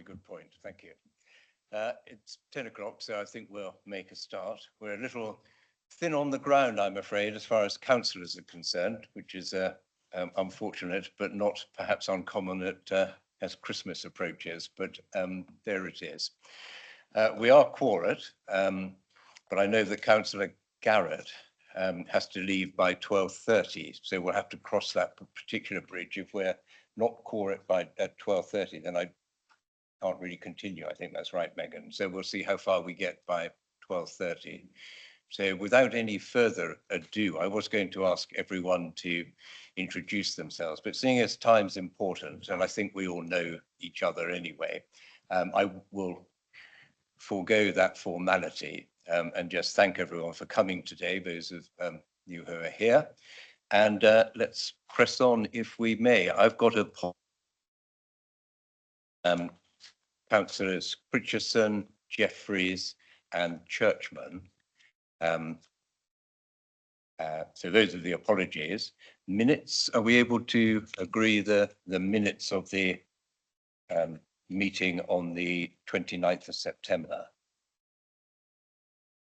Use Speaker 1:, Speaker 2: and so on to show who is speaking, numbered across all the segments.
Speaker 1: Very good point. Thank you. It's 10 o'clock, so I think we'll make a start. We're a little thin on the ground, I'm afraid, as far as councillors are concerned, which is unfortunate, but not perhaps uncommon as Christmas approaches, but there it is. We are quorate, but I know that Councillor Garrett has to leave by 12:30, so we'll have to cross that particular bridge. If we're not quorate at 12:30, then I can't really continue. I think that's right, Megan. So we'll see how far we get by 12:30. So without any further ado, I was going to ask everyone to introduce themselves, but seeing as time's important, and I think we all know each other anyway, I will forego that formality and just thank everyone for coming today, those of you who are here. And let's press on if we may. I've got a Councillors Pritchardson, Jeffries and Churchman. So those are the apologies. Minutes, are we able to agree the minutes of the meeting on the 29th of September?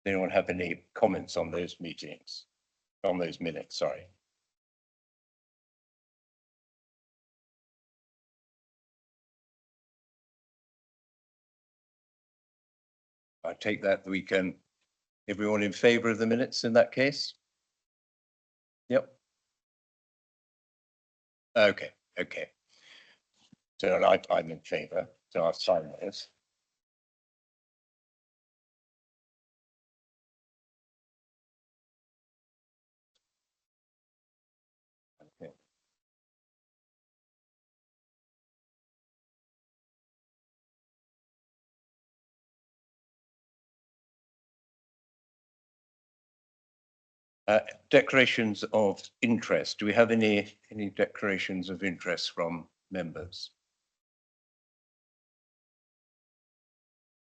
Speaker 1: Does anyone have any comments on those meetings, on those minutes, sorry? I take that we can, everyone in favour of the minutes in that case? Yep. Okay. So I'm in favour, so I'll sign this. Okay. Declarations of interest. Do we have any declarations of interest from members?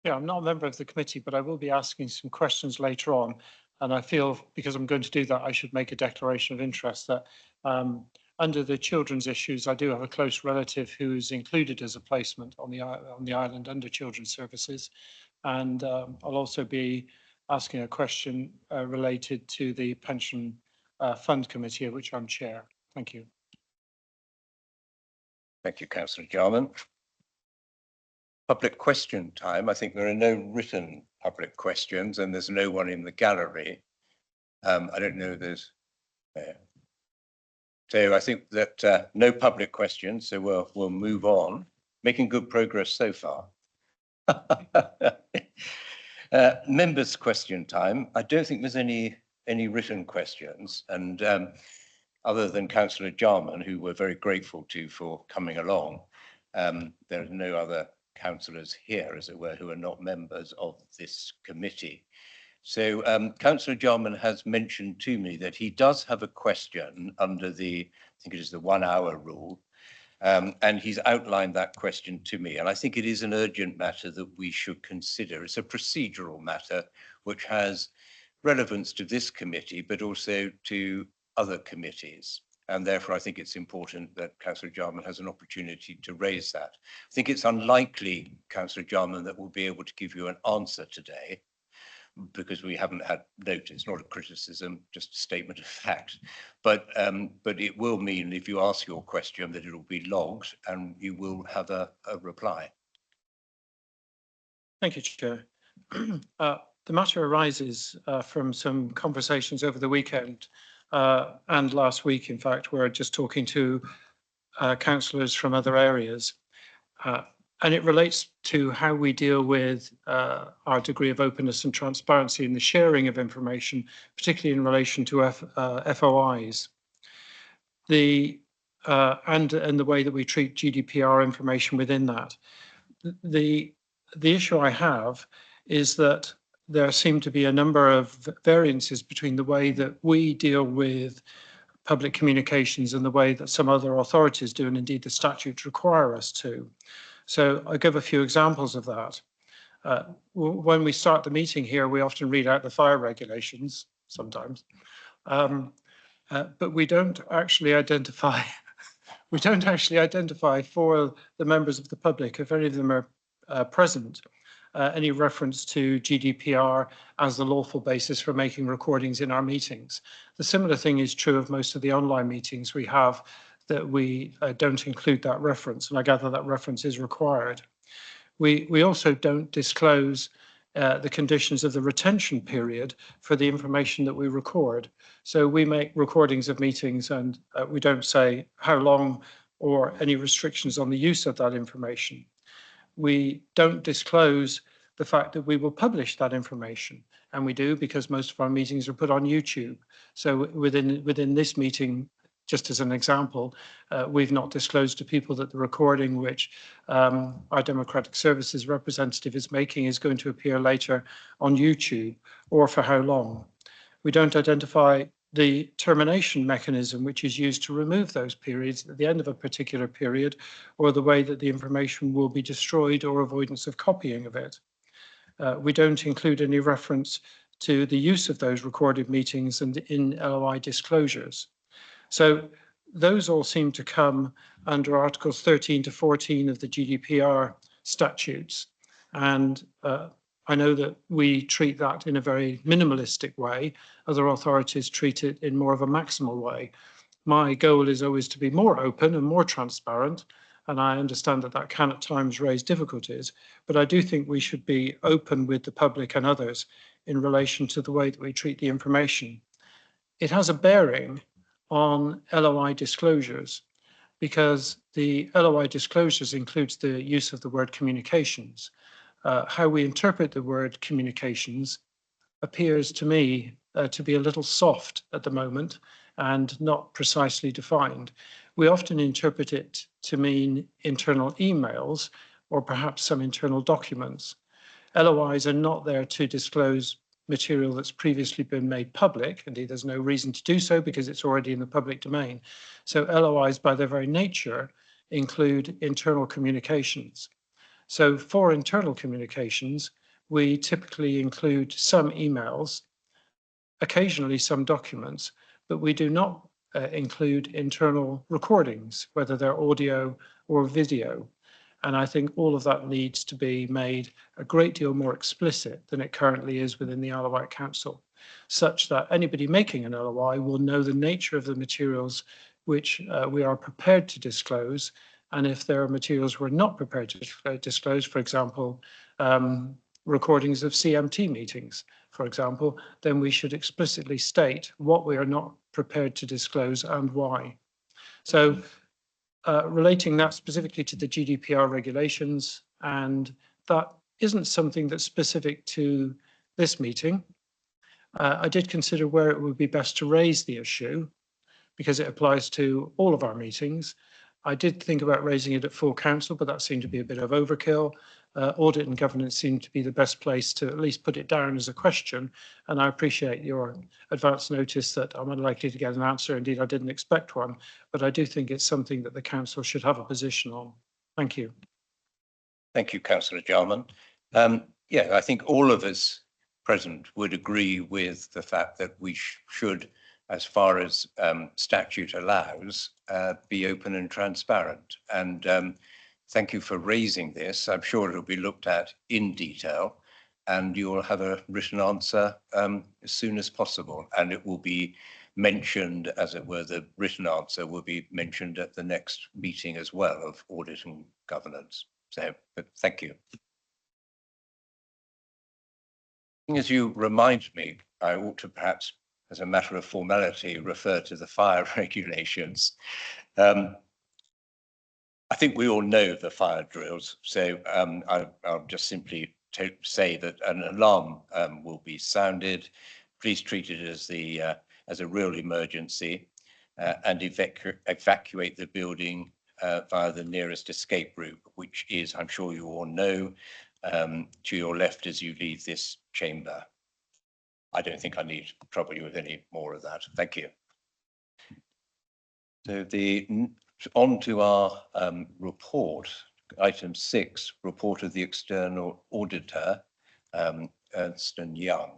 Speaker 2: Yeah, I'm not a member of the committee, but I will be asking some questions later on. And I feel, because I'm going to do that, I should make a declaration of interest that under the children's issues, I do have a close relative who is included as a placement on the island under children's services. And I'll also be asking a question related to the pension fund committee, of which I'm chair. Thank you.
Speaker 1: Thank you, Councillor Jarman. Public question time. I think there are no written public questions and there's no one in the gallery. I don't know there's so I think that no public questions, so we'll move on. Making good progress so far. Members' question time. I don't think there's any written questions, and other than Councillor Jarman, who we're very grateful to for coming along, there are no other councillors here, as it were, who are not members of this committee. So Councillor Jarman has mentioned to me that he does have a question under the, I think it is the 1 hour rule, and he's outlined that question to me. And I think it is an urgent matter that we should consider. It's a procedural matter which has relevance to this committee, but also to other committees. And therefore, I think it's important that Councillor Jarman has an opportunity to raise that. I think it's unlikely, Councillor Jarman, that we'll be able to give you an answer today, because we haven't had notice, not a criticism, just a statement of fact. But it will mean, if you ask your question, that it will be logged and you will have a reply.
Speaker 2: Thank you, Chair. The matter arises from some conversations over the weekend and last week, in fact, where just talking to councillors from other areas. And it relates to how we deal with our degree of openness and transparency in the sharing of information, particularly in relation to FOIs. And the way that we treat GDPR information within that. The issue I have is that there seem to be a number of variances between the way that we deal with public communications and the way that some other authorities do, and indeed the statutes require us to. So I'll give a few examples of that. When we start the meeting here, we often read out the fire regulations sometimes, but we don't actually identify for the members of the public if any of them are present any reference to GDPR as the lawful basis for making recordings in our meetings. The similar thing is true of most of the online meetings we have, that we don't include that reference, and I gather that reference is required. We also don't disclose the conditions of the retention period for the information that we record. So we make recordings of meetings and we don't say how long or any restrictions on the use of that information. We don't disclose the fact that we will publish that information, and we do because most of our meetings are put on YouTube. So within this meeting, just as an example, we've not disclosed to people that the recording which our Democratic Services representative is making is going to appear later on YouTube, or for how long. We don't identify the termination mechanism which is used to remove those periods at the end of a particular period, or the way that the information will be destroyed or avoidance of copying of it. We don't include any reference to the use of those recorded meetings and in LOI disclosures. So those all seem to come under Articles 13 to 14 of the GDPR statutes. And I know that we treat that in a very minimalistic way. Other authorities treat it in more of a maximal way. My goal is always to be more open and more transparent, and I understand that that can at times raise difficulties, but I do think we should be open with the public and others in relation to the way that we treat the information. It has a bearing on LOI disclosures, because the LOI disclosures includes the use of the word communications. How we interpret the word communications appears to me to be a little soft at the moment and not precisely defined. We often interpret it to mean internal emails or perhaps some internal documents. LOIs are not there to disclose material that's previously been made public. Indeed, there's no reason to do so because it's already in the public domain. So LOIs, by their very nature, include internal communications. So for internal communications, we typically include some emails, occasionally some documents, but we do not include internal recordings, whether they're audio or video. And I think all of that needs to be made a great deal more explicit than it currently is within the Isle of Wight Council, such that anybody making an LOI will know the nature of the materials which we are prepared to disclose. And if there are materials we're not prepared to disclose, for example, recordings of CMT meetings, for example, then we should explicitly state what we are not prepared to disclose and why. So relating that specifically to the GDPR regulations, and that isn't something that's specific to this meeting. I did consider where it would be best to raise the issue because it applies to all of our meetings. I did think about raising it at full council, but that seemed to be a bit of overkill. Audit and governance seemed to be the best place to at least put it down as a question. And I appreciate your advance notice that I'm unlikely to get an answer. Indeed, I didn't expect one, but I do think it's something that the council should have a position on. Thank you.
Speaker 1: Thank you, Councillor Jarman. Yeah, I think all of us present would agree with the fact that we should, as far as statute allows, be open and transparent. And thank you for raising this. I'm sure it'll be looked at in detail and you'll have a written answer as soon as possible. And it will be mentioned, as it were, the written answer will be mentioned at the next meeting as well of audit and governance. So, but thank you. As you remind me, I ought to perhaps, as a matter of formality, refer to the fire regulations. I think we all know the fire drills, so I'll just simply say that an alarm will be sounded. Please treat it as a real emergency and evacuate the building via the nearest escape route, which is, I'm sure you all know, to your left as you leave this chamber. I don't think I need to trouble you with any more of that. Thank you. So on to our report, item 6, report of the external auditor, Ernst & Young.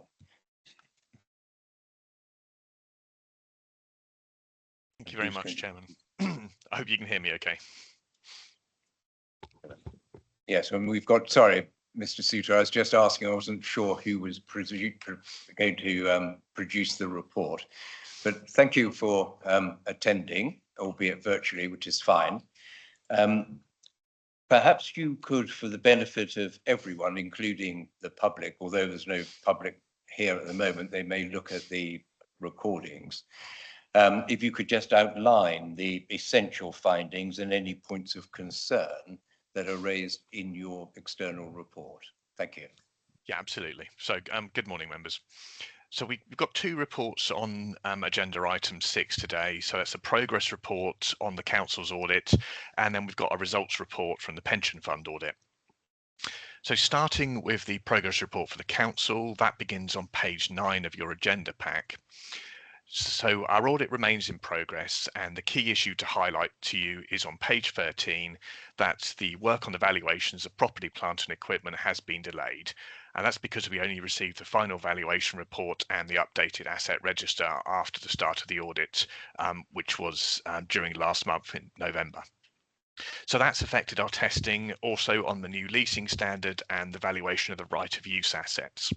Speaker 3: Thank you very much, Chairman. I hope you can hear me okay.
Speaker 1: Yes, and we've got, sorry, Mr. Souter, I was just asking, I wasn't sure who was going to produce the report. But thank you for attending, albeit virtually, which is fine. Perhaps you could, for the benefit of everyone, including the public, although there's no public here at the moment, they may look at the recordings. If you could just outline the essential findings and any points of concern that are raised in your external report. Thank you.
Speaker 3: Yeah, absolutely. So good morning, members. So we've got two reports on agenda item 6 today. So that's a progress report on the council's audit, and then we've got a results report from the pension fund audit. So starting with the progress report for the council, that begins on page 9 of your agenda pack. So our audit remains in progress, and the key issue to highlight to you is on page 13 that the work on the valuations of property, plant and equipment has been delayed. And that's because we only received the final valuation report and the updated asset register after the start of the audit, which was during last month in November. So that's affected our testing also on the new leasing standard and the valuation of the right of use assets.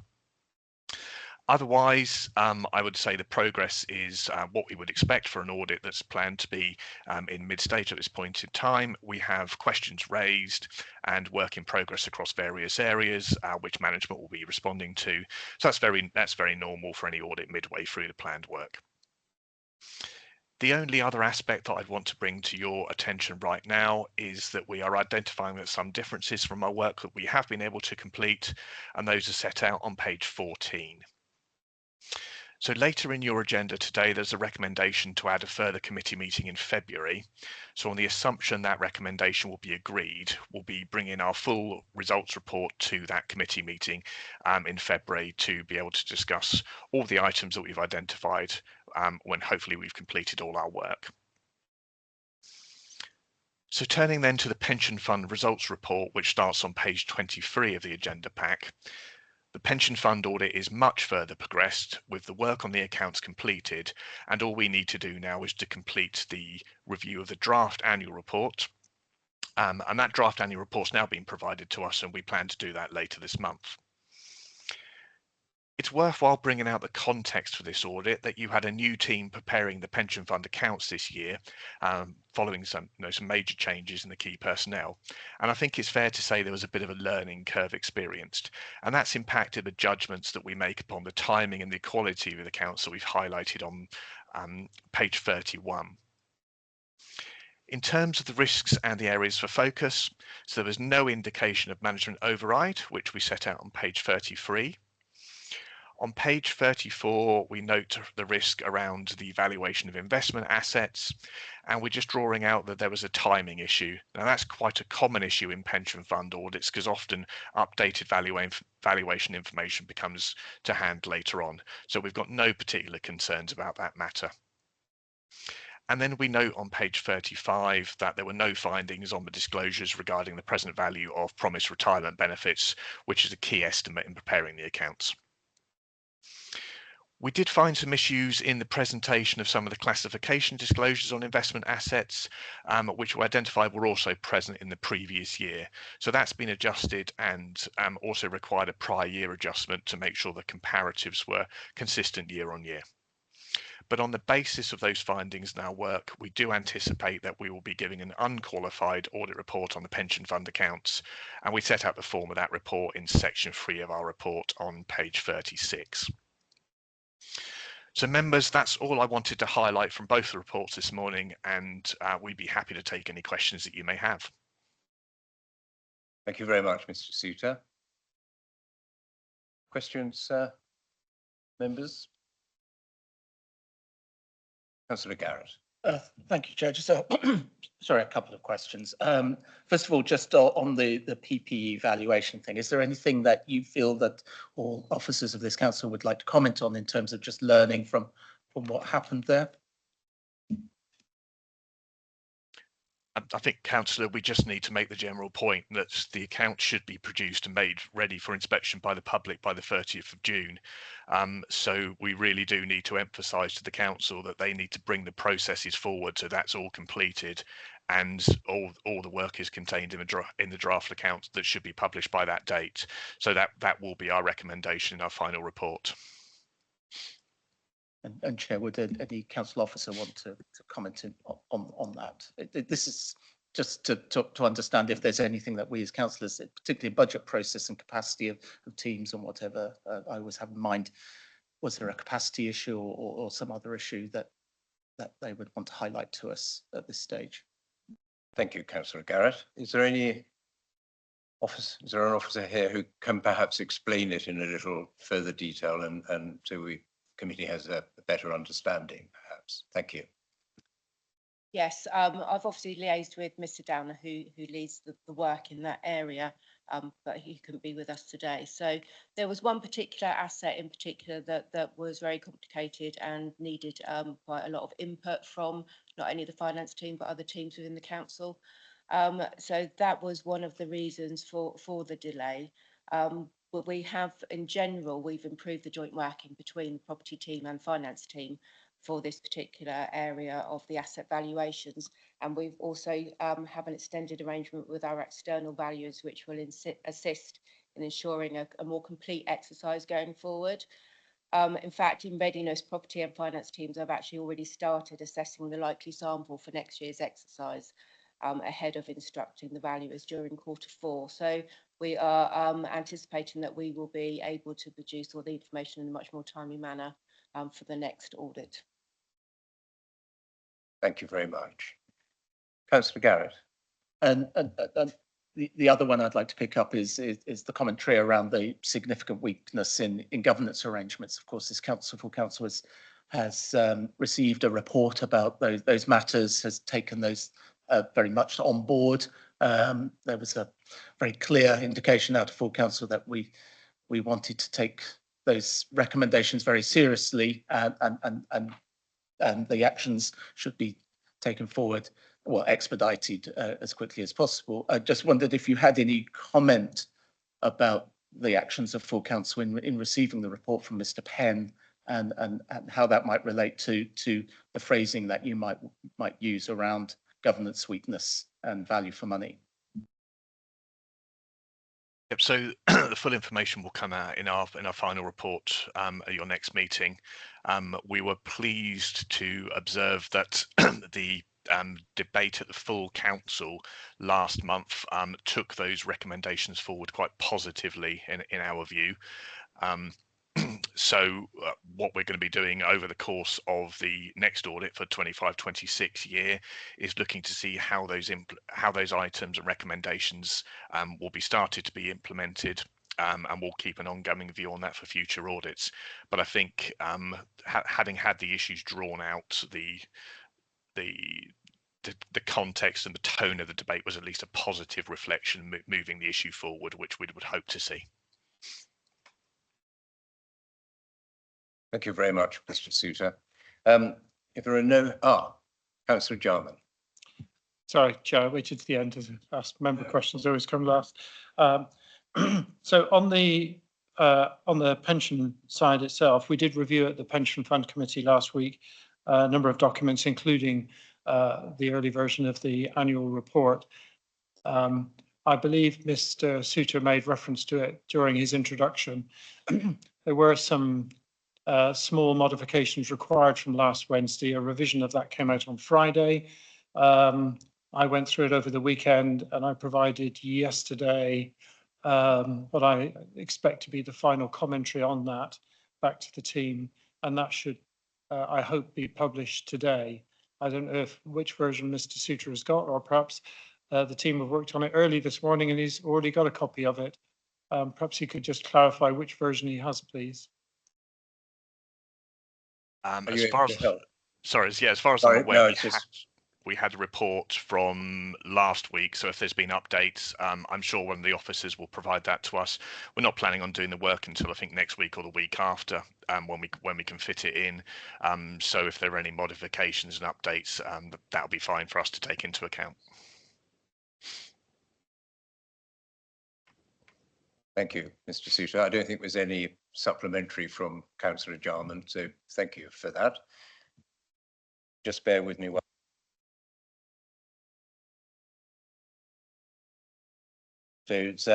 Speaker 3: Otherwise, I would say the progress is what we would expect for an audit that's planned to be in mid-stage at this point in time. We have questions raised and work in progress across various areas, which management will be responding to. So that's very normal for any audit midway through the planned work. The only other aspect that I'd want to bring to your attention right now is that we are identifying that some differences from our work that we have been able to complete, and those are set out on page 14. So later in your agenda today, there's a recommendation to add a further committee meeting in February. So on the assumption that recommendation will be agreed, we'll be bringing our full results report to that committee meeting in February to be able to discuss all the items that we've identified when hopefully we've completed all our work. So turning then to the pension fund results report, which starts on page 23 of the agenda pack. The pension fund audit is much further progressed with the work on the accounts completed, and all we need to do now is to complete the review of the draft annual report. And that draft annual report's now been provided to us, and we plan to do that later this month. It's worthwhile bringing out the context for this audit that you had a new team preparing the pension fund accounts this year, following some major changes in the key personnel. And I think it's fair to say there was a bit of a learning curve experienced, and that's impacted the judgments that we make upon the timing and the quality of the accounts that we've highlighted on page 31. In terms of the risks and the areas for focus, so there was no indication of management override, which we set out on page 33. On page 34, we note the risk around the valuation of investment assets, and we're just drawing out that there was a timing issue. Now, that's quite a common issue in pension fund audits because often updated valuation information becomes to hand later on. So we've got no particular concerns about that matter. And then we note on page 35 that there were no findings on the disclosures regarding the present value of promised retirement benefits, which is a key estimate in preparing the accounts. We did find some issues in the presentation of some of the classification disclosures on investment assets, which were identified were also present in the previous year. So that's been adjusted and also required a prior year adjustment to make sure the comparatives were consistent year on year. But on the basis of those findings in our work, we do anticipate that we will be giving an unqualified audit report on the pension fund accounts, and we set out the form of that report in section 3 of our report on page 36. So members, that's all I wanted to highlight from both the reports this morning, and we'd be happy to take any questions that you may have.
Speaker 1: Thank you very much, Mr. Souter. Questions, members? Councillor Garrett.
Speaker 4: Thank you, Chair. Just sorry, a couple of questions. First of all, just on the PPE valuation thing, is there anything that you feel that all officers of this council would like to comment on in terms of just learning from what happened there?
Speaker 3: I think, Councillor, we just need to make the general point that the account should be produced and made ready for inspection by the public by the 30th of June. So we really do need to emphasise to the council that they need to bring the processes forward so that's all completed, and all the work is contained in the draft account that should be published by that date. So that will be our recommendation in our final report.
Speaker 4: And Chair, would any council officer want to comment on that? This is just to understand if there's anything that we as councillors, particularly budget process and capacity of teams and whatever, I always have in mind. Was there a capacity issue or some other issue that they would want to highlight to us at this stage?
Speaker 1: Thank you, Councillor Garrett. Is there an officer here who can perhaps explain it in a little further detail and so committee has a better understanding, perhaps? Thank you.
Speaker 5: Yes, I've obviously liaised with Mr. Downer, who leads the work in that area, but he couldn't be with us today. So there was one particular asset in particular that was very complicated and needed quite a lot of input from not only the finance team, but other teams within the council. So that was one of the reasons for the delay. But we have, in general, we've improved the joint working between the property team and finance team for this particular area of the asset valuations. And we've also have an extended arrangement with our external valuers, which will assist in ensuring a more complete exercise going forward. In fact, in readiness, property and finance teams have actually already started assessing the likely sample for next year's exercise ahead of instructing the valuers during Q4. So we are anticipating that we will be able to produce all the information in a much more timely manner for the next audit.
Speaker 1: Thank you very much. Councillor Garrett.
Speaker 4: And the other one I'd like to pick up is the commentary around the significant weakness in governance arrangements. Of course, this full council has received a report about those matters, has taken those very much on board. There was a very clear indication out of full council that we wanted to take those recommendations very seriously, and the actions should be taken forward or expedited as quickly as possible. I just wondered if you had any comment about the actions of full council in receiving the report from Mr. Penn, and how that might relate to the phrasing that you might use around governance weakness and value for money.
Speaker 3: Yep, so the full information will come out in our final report at your next meeting. We were pleased to observe that the debate at the full council last month took those recommendations forward quite positively in our view. So what we're going to be doing over the course of the next audit for 25-26 year is looking to see how those items and recommendations will be started to be implemented, and we'll keep an ongoing view on that for future audits. But I think having had the issues drawn out, the context and the tone of the debate was at least a positive reflection moving the issue forward, which we would hope to see.
Speaker 1: Thank you very much, Mr. Souter. If there are no, Councillor Jarman.
Speaker 2: Sorry, Chair, I waited to the end to ask member questions. Always come last. So on the pension side itself, we did review at the Pension Fund Committee last week a number of documents, including the early version of the annual report. I believe Mr. Souter made reference to it during his introduction. There were some small modifications required from last Wednesday. A revision of that came out on Friday. I went through it over the weekend and I provided yesterday what I expect to be the final commentary on that back to the team, and that should, I hope, be published today. I don't know which version Mr. Souter has got, or perhaps the team have worked on it early this morning and he's already got a copy of it. Perhaps he could just clarify which version he has, please.
Speaker 3: As far as I'm aware, we had a report from last week, so if there's been updates, I'm sure one of the officers will provide that to us. We're not planning on doing the work until I think next week or the week after, when we can fit it in. So if there are any modifications and updates, that'll be fine for us to take into account.
Speaker 1: Thank you, Mr. Souter. I don't think there's any supplementary from Councillor Jarman, so thank you for that. Just bear with me while. So is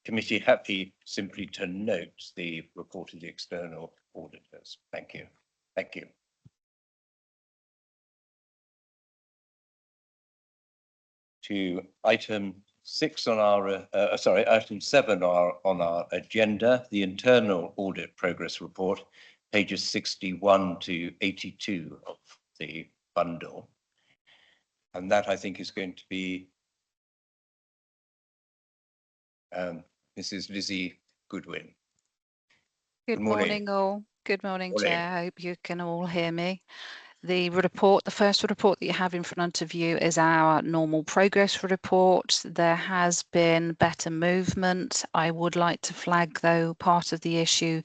Speaker 1: committee happy simply to note the report of the external auditors? Thank you. Thank you. To item 6 on our, item 7 on our agenda, the internal audit progress report, pages 61 to 82 of the bundle. And that I think is going to be Mrs. Lizzie Goodwin.
Speaker 6: Good morning all. Good morning, Chair. I hope you can all hear me. The report, the first report that you have in front of you is our normal progress report. There has been better movement. I would like to flag, though, part of the issue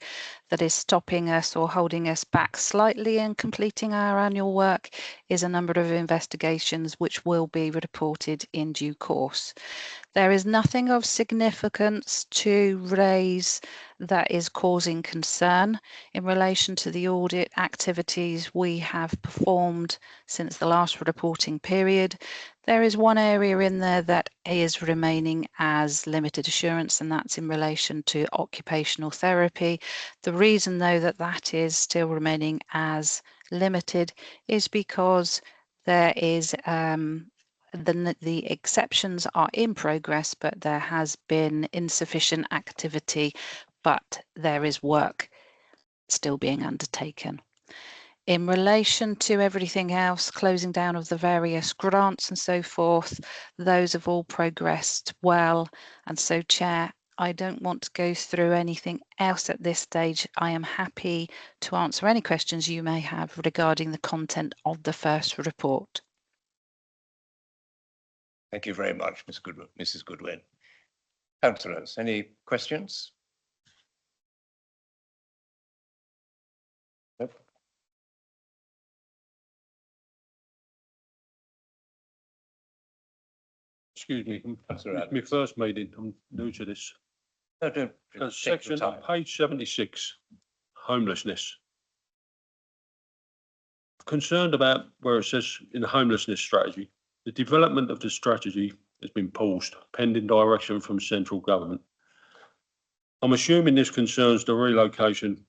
Speaker 6: that is stopping us or holding us back slightly in completing our annual work is a number of investigations which will be reported in due course. There is nothing of significance to raise that is causing concern in relation to the audit activities we have performed since the last reporting period. There is one area in there that is remaining as limited assurance, and that's in relation to occupational therapy. The reason, though, that that is still remaining as limited is because there is the exceptions are in progress, but there has been insufficient activity, but there is work still being undertaken. In relation to everything else, closing down of the various grants and so forth, those have all progressed well. And so, Chair, I don't want to go through anything else at this stage. I am happy to answer any questions you may have regarding the content of the first report.
Speaker 1: Thank you very much, Mrs. Goodwin. Councillors, any questions? Nope.
Speaker 7: Excuse me,
Speaker 1: Councillor
Speaker 7: it's my first meeting, I'm new to this.
Speaker 1: No, don't take your
Speaker 7: Section
Speaker 1: time.
Speaker 7: page 76, homelessness. Concerned about where it says in the homelessness strategy, the development of the strategy has been paused pending direction from central government. I'm assuming this concerns the relocation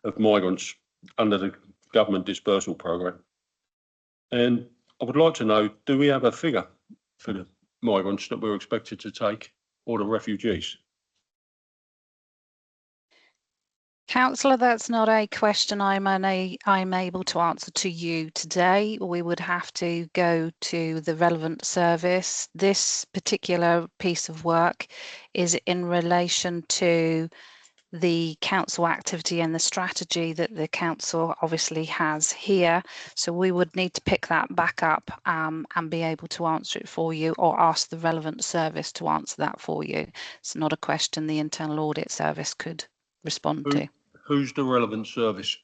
Speaker 7: of migrants under the government dispersal programme. And I would like to know, do we have a figure for the migrants that we're expected to take, or the refugees?
Speaker 6: Councillor, that's not a question I'm able to answer to you today. We would have to go to the relevant service. This particular piece of work is in relation to the council activity and the strategy that the council obviously has here. So we would need to pick that back up and be able to answer it for you, or ask the relevant service to answer that for you. It's not a question the internal audit service could respond to.
Speaker 7: Who's the relevant service?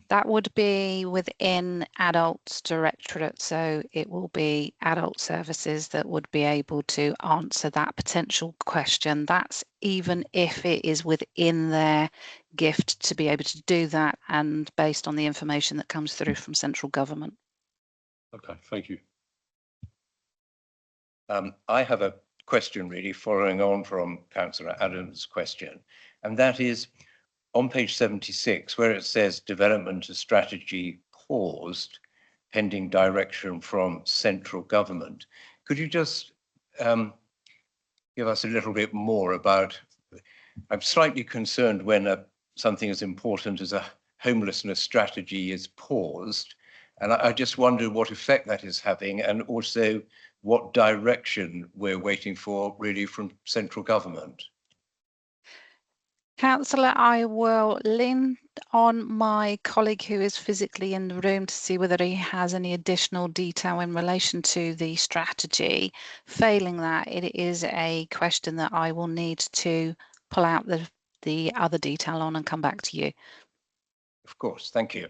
Speaker 6: That would be within Adults Directorate, so it will be Adult Services that would be able to answer that potential question. That's even if it is within their gift to be able to do that, and based on the information that comes through from central government.
Speaker 7: Okay, thank you.
Speaker 1: I have a question really following on from Councillor Adams' question, and that is on page 76, where it says development of strategy paused pending direction from central government. Could you just give us a little bit more about, I'm slightly concerned when something as important as a homelessness strategy is paused, and I just wonder what effect that is having, and also what direction we're waiting for really from central government.
Speaker 6: Councillor, I will lean on my colleague who is physically in the room to see whether he has any additional detail in relation to the strategy. Failing that, it is a question that I will need to pull out the other detail on and come back to you.
Speaker 1: Of course, thank you.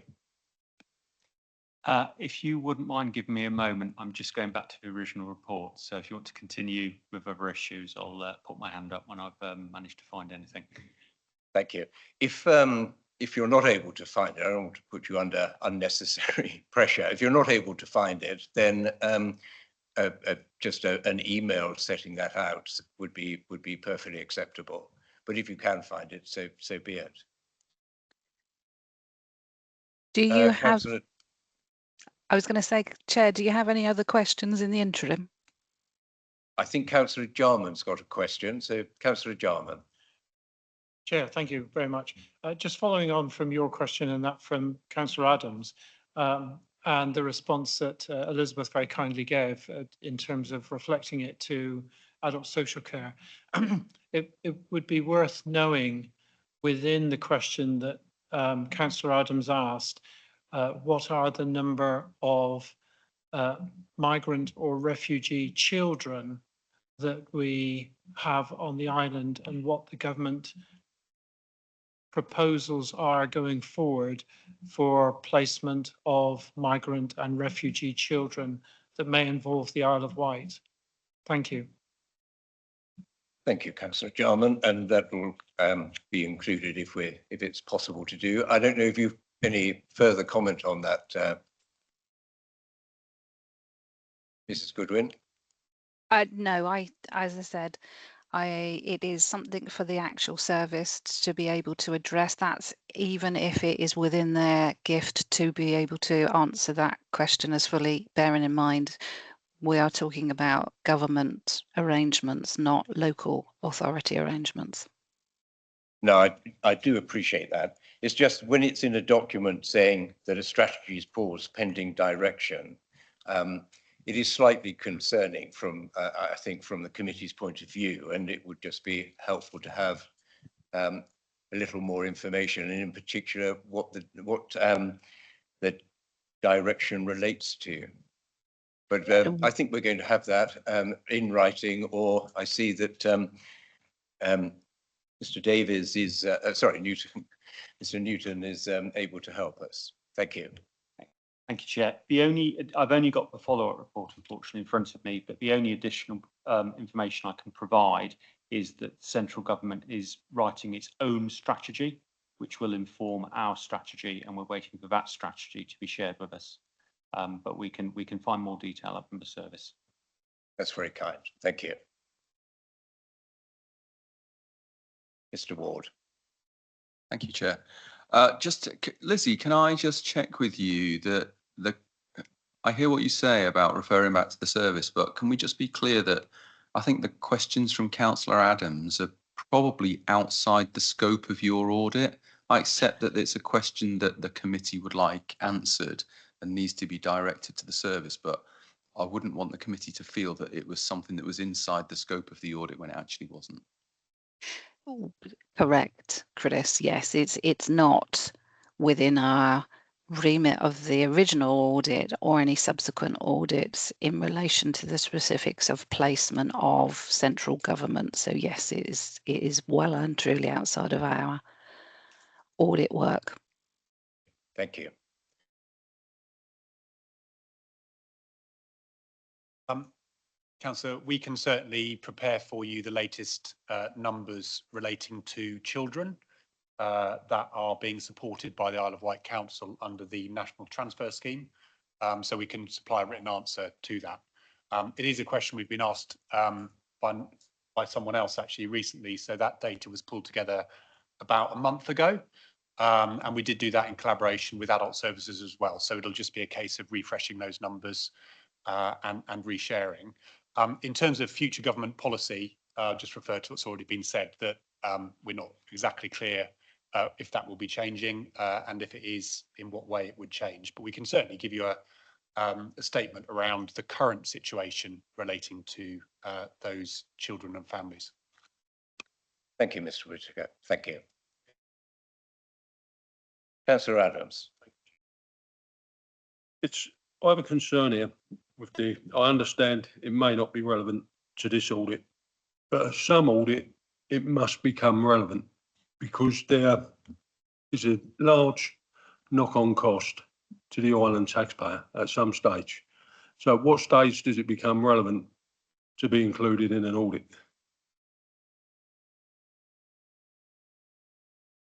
Speaker 8: If you wouldn't mind giving me a moment, I'm just going back to the original report. So if you want to continue with other issues, I'll put my hand up when I've managed to find anything.
Speaker 1: Thank you. If you're not able to find it, I don't want to put you under unnecessary pressure. If you're not able to find it, then just an email setting that out would be perfectly acceptable. But if you can find it, so be it.
Speaker 6: Do you have?
Speaker 1: Councillor,
Speaker 6: I was going to say, Chair, do you have any other questions in the interim?
Speaker 1: I think Councillor Jarman's got a question. So Councillor Jarman.
Speaker 2: Chair, thank you very much. Just following on from your question and that from Councillor Adams, and the response that Elizabeth very kindly gave in terms of reflecting it to adult social care, it would be worth knowing within the question that Councillor Adams asked, what are the number of migrant or refugee children that we have on the island, and what the government proposals are going forward for placement of migrant and refugee children that may involve the Isle of Wight. Thank you.
Speaker 1: Thank you, Councillor Jarman, and that will be included if it's possible to do. I don't know if you've any further comment on that, Mrs. Goodwin.
Speaker 6: No, as I said, it is something for the actual service to be able to address that, even if it is within their gift to be able to answer that question as fully, bearing in mind we are talking about government arrangements, not local authority arrangements.
Speaker 1: No, I do appreciate that. It's just when it's in a document saying that a strategy is paused pending direction, it is slightly concerning from, I think, from the committee's point of view, and it would just be helpful to have a little more information, and in particular, what the direction relates to. But I think we're going to have that in writing, or I see that Mr. Davies is, Newton, Mr. Newton is able to help us. Thank you.
Speaker 8: Thank you, Chair. I've only got the follow-up report, unfortunately, in front of me, but the only additional information I can provide is that central government is writing its own strategy, which will inform our strategy, and we're waiting for that strategy to be shared with us. But we can find more detail up in the service.
Speaker 1: That's very kind. Thank you. Mr. Ward.
Speaker 9: Thank you, Chair. Lizzie, can I just check with you that I hear what you say about referring back to the service, but can we just be clear that I think the questions from Councillor Adams are probably outside the scope of your audit? I accept that it's a question that the committee would like answered and needs to be directed to the service, but I wouldn't want the committee to feel that it was something that was inside the scope of the audit when it actually wasn't.
Speaker 6: Correct, Chris. Yes, it's not within our remit of the original audit or any subsequent audits in relation to the specifics of placement of central government. So yes, it is well and truly outside of our audit work.
Speaker 1: Thank you.
Speaker 10: Councillor, we can certainly prepare for you the latest numbers relating to children that are being supported by the Isle of Wight Council under the National Transfer Scheme. So we can supply a written answer to that. It is a question we've been asked by someone else actually recently. So that data was pulled together about a month ago. And we did do that in collaboration with adult services as well. So it'll just be a case of refreshing those numbers and resharing. In terms of future government policy, just refer to what's already been said, that we're not exactly clear if that will be changing, and if it is, in what way it would change. But we can certainly give you a statement around the current situation relating to those children and families.
Speaker 1: Thank you, Mr. Whittaker. Thank you. Councillor Adams.
Speaker 7: I have a concern here with I understand it may not be relevant to this audit, but some audit, it must become relevant because there is a large knock-on cost to the island taxpayer at some stage. So at what stage does it become relevant to be included in an audit?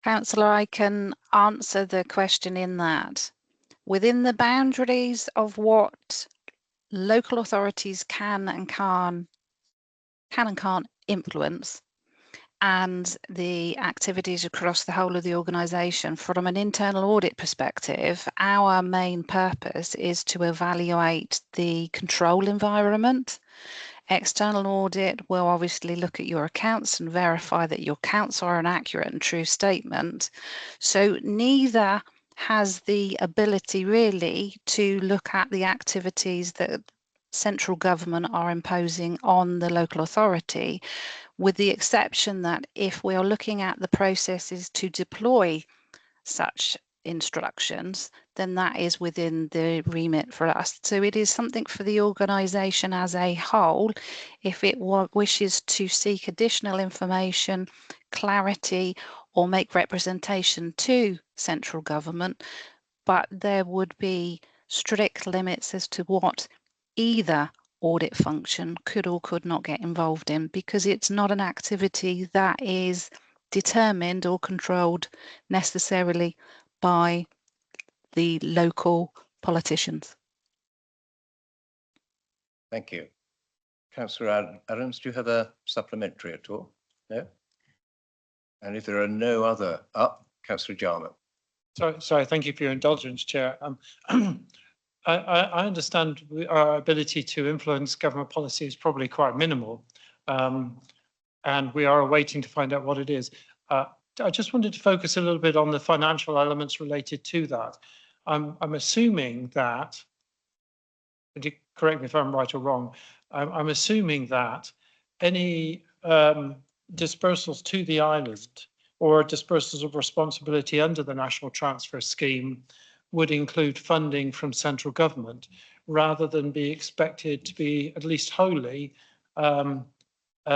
Speaker 6: Councillor, I can answer the question in that within the boundaries of what local authorities can and can't influence, and the activities across the whole of the organisation, from an internal audit perspective, our main purpose is to evaluate the control environment. External audit will obviously look at your accounts and verify that your accounts are an accurate and true statement. So neither has the ability really to look at the activities that central government are imposing on the local authority, with the exception that if we are looking at the processes to deploy such instructions, then that is within the remit for us. So it is something for the organisation as a whole, if it wishes to seek additional information, clarity, or make representation to central government, but there would be strict limits as to what either audit function could or could not get involved in, because it's not an activity that is determined or controlled necessarily by the local politicians.
Speaker 1: Thank you. Councillor Ernst, do you have a supplementary at all? No? And if there are no other, Councillor Jarman.
Speaker 2: Sorry, thank you for your indulgence, Chair. I understand our ability to influence government policy is probably quite minimal, and we are waiting to find out what it is. I just wanted to focus a little bit on the financial elements related to that. I'm assuming that, correct me if I'm right or wrong, I'm assuming that any dispersals to the island or dispersals of responsibility under the National Transfer Scheme would include funding from central government, rather than be expected to be at least wholly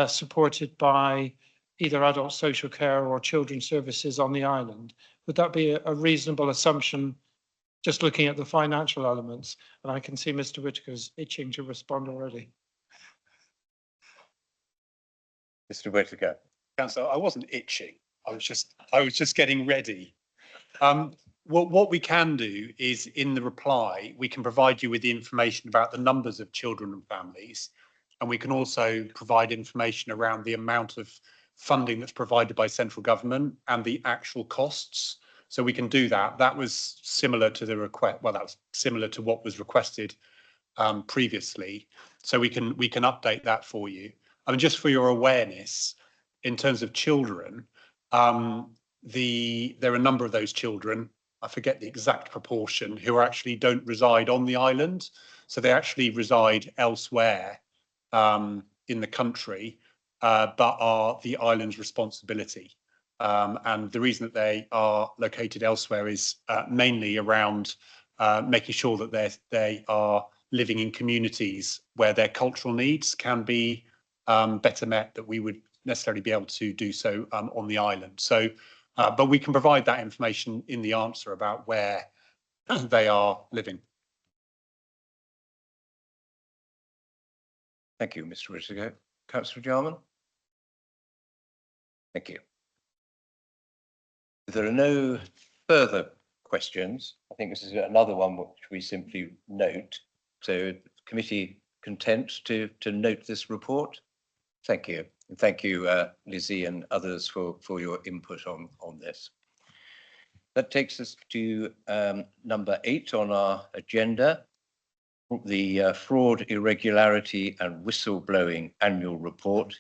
Speaker 2: supported by either adult social care or children's services on the island. Would that be a reasonable assumption, just looking at the financial elements? And I can see Mr. Whitaker's itching to respond already.
Speaker 1: Mr. Whitaker.
Speaker 10: Councillor, I wasn't itching. I was just getting ready. What we can do is, in the reply, we can provide you with the information about the numbers of children and families, and we can also provide information around the amount of funding that's provided by central government and the actual costs. So we can do that. That was similar to the request. Well, that was similar to what was requested previously. So we can update that for you. I mean, just for your awareness, in terms of children, there are a number of those children, I forget the exact proportion, who actually don't reside on the island. So they actually reside elsewhere in the country, but are the island's responsibility. And the reason that they are located elsewhere is mainly around making sure that they are living in communities where their cultural needs can be better met, that we would necessarily be able to do so on the island. So, but we can provide that information in the answer about where they are living.
Speaker 1: Thank you, Mr. Whitaker. Councillor Jarman. Thank you. If there are no further questions, I think this is another one which we simply note. So, committee content to note this report? Thank you. And thank you, Lizzie and others for your input on this. That takes us to number 8 on our agenda, the Fraud, Irregularity and Whistleblowing Annual Report,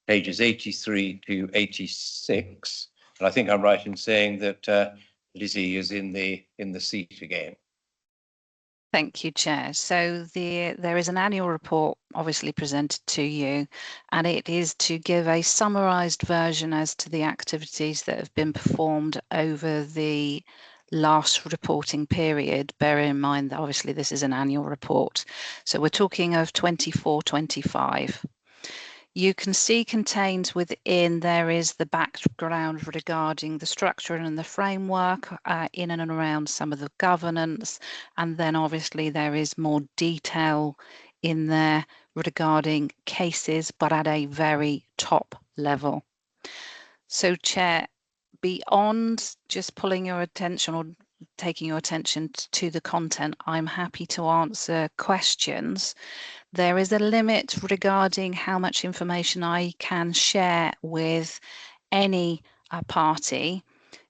Speaker 1: pages 83 to 86. And I think I'm right in saying that Lizzie is in the seat again.
Speaker 6: Thank you, Chair. So there is an annual report obviously presented to you, and it is to give a summarised version as to the activities that have been performed over the last reporting period. Bear in mind that obviously this is an annual report. So we're talking of 24-25. You can see contained within there is the background regarding the structure and the framework in and around some of the governance, and then obviously there is more detail in there regarding cases, but at a very top level. So, Chair, beyond just pulling your attention or taking your attention to the content, I'm happy to answer questions. There is a limit regarding how much information I can share with any party,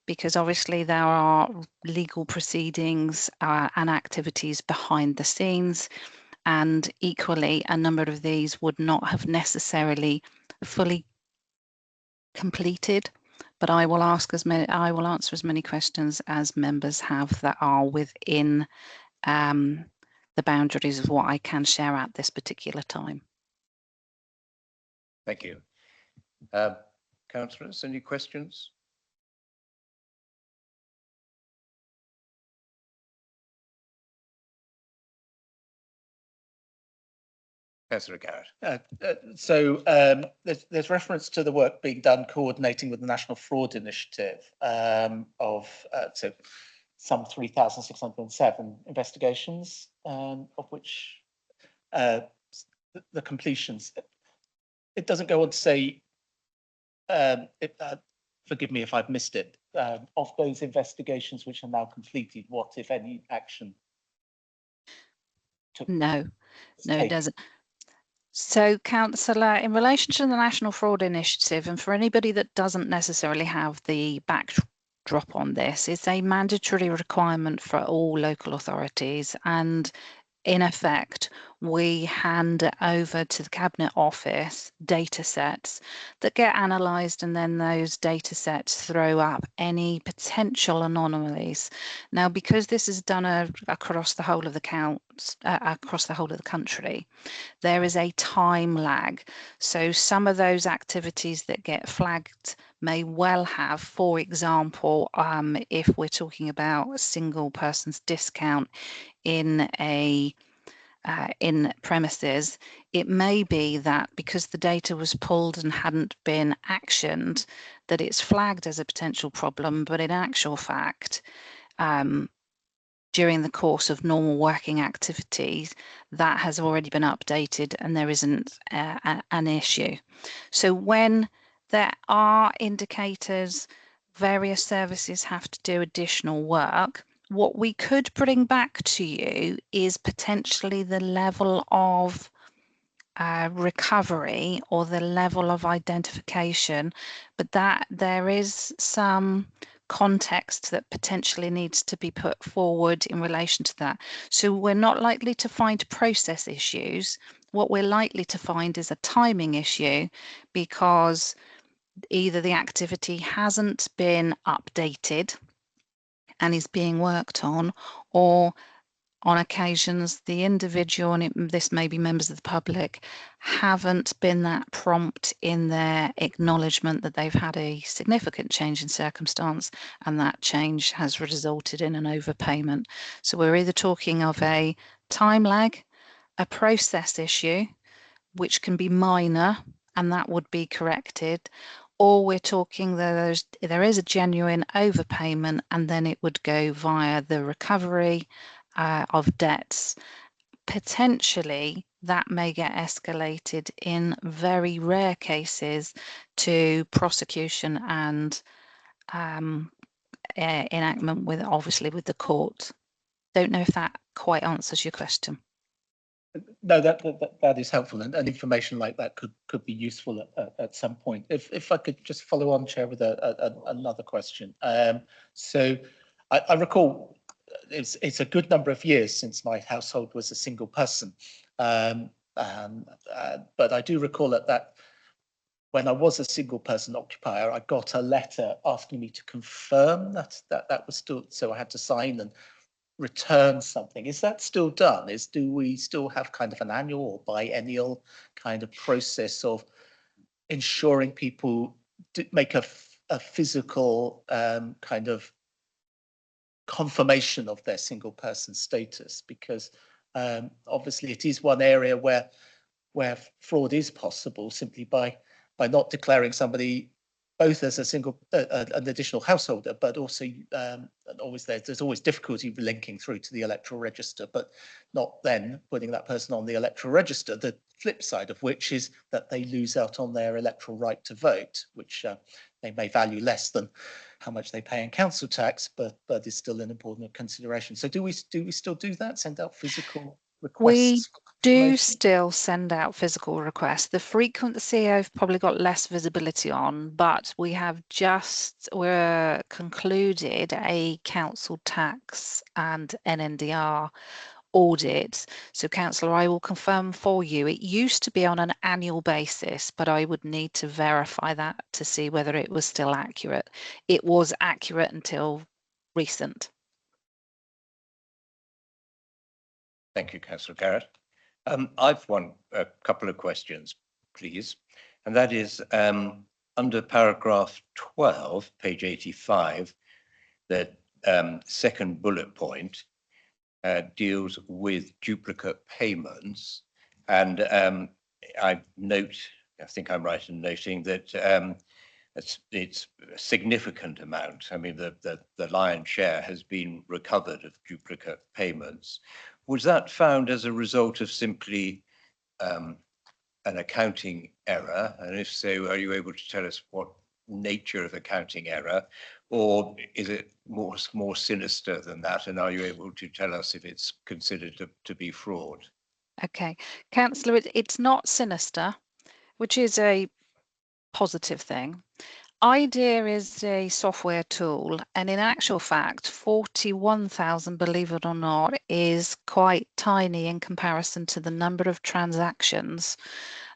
Speaker 6: because obviously there are legal proceedings and activities behind the scenes, and equally a number of these would not have necessarily fully completed. But I will answer as many questions as members have that are within the boundaries of what I can share at this particular time.
Speaker 1: Thank you. Councillors, any questions? Councillor Garrett.
Speaker 4: There's reference to the work being done coordinating with the National Fraud Initiative of some 3,607 investigations, of which the completions. It doesn't go on to say, forgive me if I've missed it, of those investigations which are now completed, what, if any, action?
Speaker 6: No, it doesn't. So, Councillor, in relation to the National Fraud Initiative, and for anybody that doesn't necessarily have the backdrop on this, it's a mandatory requirement for all local authorities, and in effect, we hand over to the Cabinet Office data sets that get analysed, and then those data sets throw up any potential anomalies. Now, because this is done across the whole of the across the whole of the country, there is a time lag. So some of those activities that get flagged may well have, for example, if we're talking about a single person's discount in premises, it may be that because the data was pulled and hadn't been actioned, that it's flagged as a potential problem, but in actual fact, during the course of normal working activities, that has already been updated and there isn't an issue. So when there are indicators, various services have to do additional work, what we could bring back to you is potentially the level of recovery or the level of identification, but that there is some context that potentially needs to be put forward in relation to that. So we're not likely to find process issues. What we're likely to find is a timing issue, because either the activity hasn't been updated and is being worked on, or on occasions the individual, and this may be members of the public, haven't been that prompt in their acknowledgement that they've had a significant change in circumstance, and that change has resulted in an overpayment. So we're either talking of a time lag, a process issue, which can be minor and that would be corrected, or we're talking that there is a genuine overpayment and then it would go via the recovery of debts. Potentially that may get escalated in very rare cases to prosecution and enactment with, obviously, with the court. Don't know if that quite answers your question.
Speaker 4: No, that is helpful, and information like that could be useful at some point. If I could just follow on, Chair, with another question. So I recall it's a good number of years since my household was a single person, but I do recall that when I was a single person occupier, I got a letter asking me to confirm that was still, so I had to sign and return something. Is that still done? Do we still have kind of an annual or biennial kind of process of ensuring people make a physical kind of confirmation of their single person status? Because obviously it is one area where where fraud is possible simply by not declaring somebody both as a single, an additional householder, but also there's always difficulty linking through to the electoral register, but not then putting that person on the electoral register. The flip side of which is that they lose out on their electoral right to vote, which they may value less than how much they pay in council tax, but is still an important consideration. So do we still do that? Send out physical requests?
Speaker 6: We do still send out physical requests. The frequency I've probably got less visibility on, but we have we're concluded a council tax and NNDR audit. So councillor, I will confirm for you, it used to be on an annual basis, but I would need to verify that to see whether it was still accurate. It was accurate until recent.
Speaker 1: Thank you, Councillor Garrett. I've a couple of questions, please. And that is under paragraph 12, page 85, the second bullet point deals with duplicate payments. And I think I'm right in noting that it's a significant amount. I mean, the lion's share has been recovered of duplicate payments. Was that found as a result of simply an accounting error? And if so, are you able to tell us what nature of accounting error, or is it more sinister than that? And are you able to tell us if it's considered to be fraud?
Speaker 6: Okay, Councillor, it's not sinister, which is a positive thing. Idea is a software tool, and in actual fact, 41,000, believe it or not, is quite tiny in comparison to the number of transactions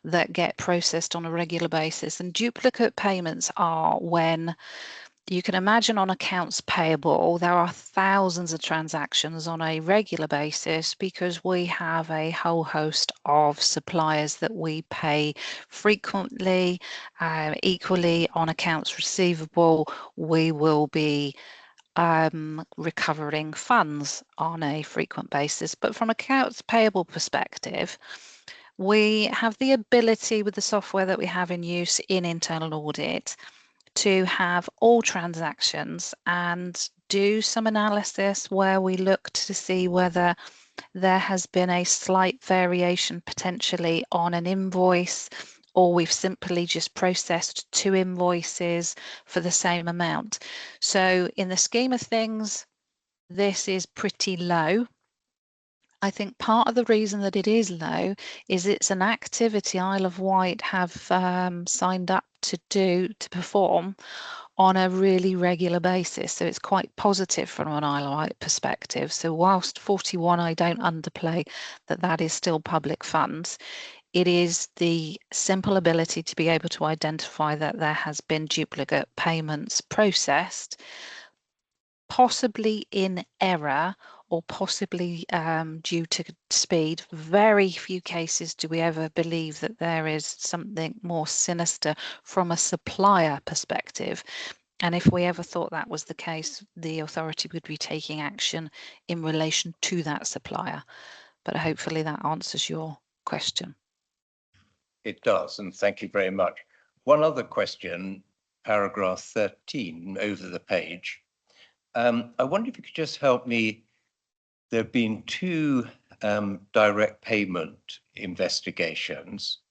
Speaker 6: that get processed on a regular basis. And duplicate payments are when you can imagine on accounts payable, there are thousands of transactions on a regular basis because we have a whole host of suppliers that we pay frequently. Equally on accounts receivable, we will be recovering funds on a frequent basis. But from accounts payable perspective, we have the ability with the software that we have in use in internal audit to have all transactions and do some analysis where we look to see whether there has been a slight variation potentially on an invoice, or we've simply just processed 2 invoices for the same amount. So in the scheme of things, this is pretty low. I think part of the reason that it is low is it's an activity Isle of Wight have signed up to perform on a really regular basis. So it's quite positive from an Isle of Wight perspective. So whilst 41, I don't underplay that is still public funds, it is the simple ability to be able to identify that there has been duplicate payments processed, possibly in error or possibly due to speed. Very few cases do we ever believe that there is something more sinister from a supplier perspective. And if we ever thought that was the case, the authority would be taking action in relation to that supplier. But hopefully that answers your question.
Speaker 1: It does, and thank you very much. One other question, paragraph 13 over the page. I wonder if you could just help me. There have been 2 direct payment investigations.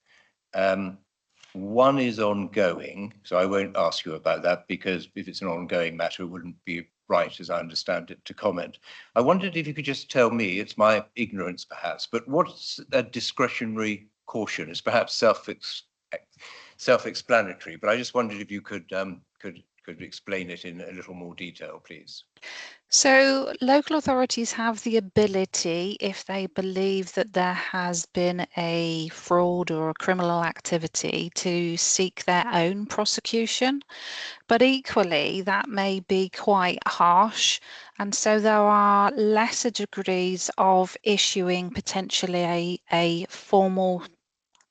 Speaker 1: One is ongoing, so I won't ask you about that because if it's an ongoing matter, it wouldn't be right, as I understand it, to comment. I wondered if you could just tell me, it's my ignorance perhaps, but what's a discretionary caution? It's perhaps self-explanatory, but I just wondered if you could explain it in a little more detail, please.
Speaker 6: So local authorities have the ability, if they believe that there has been a fraud or a criminal activity, to seek their own prosecution. But equally, that may be quite harsh. And so there are lesser degrees of issuing potentially a formal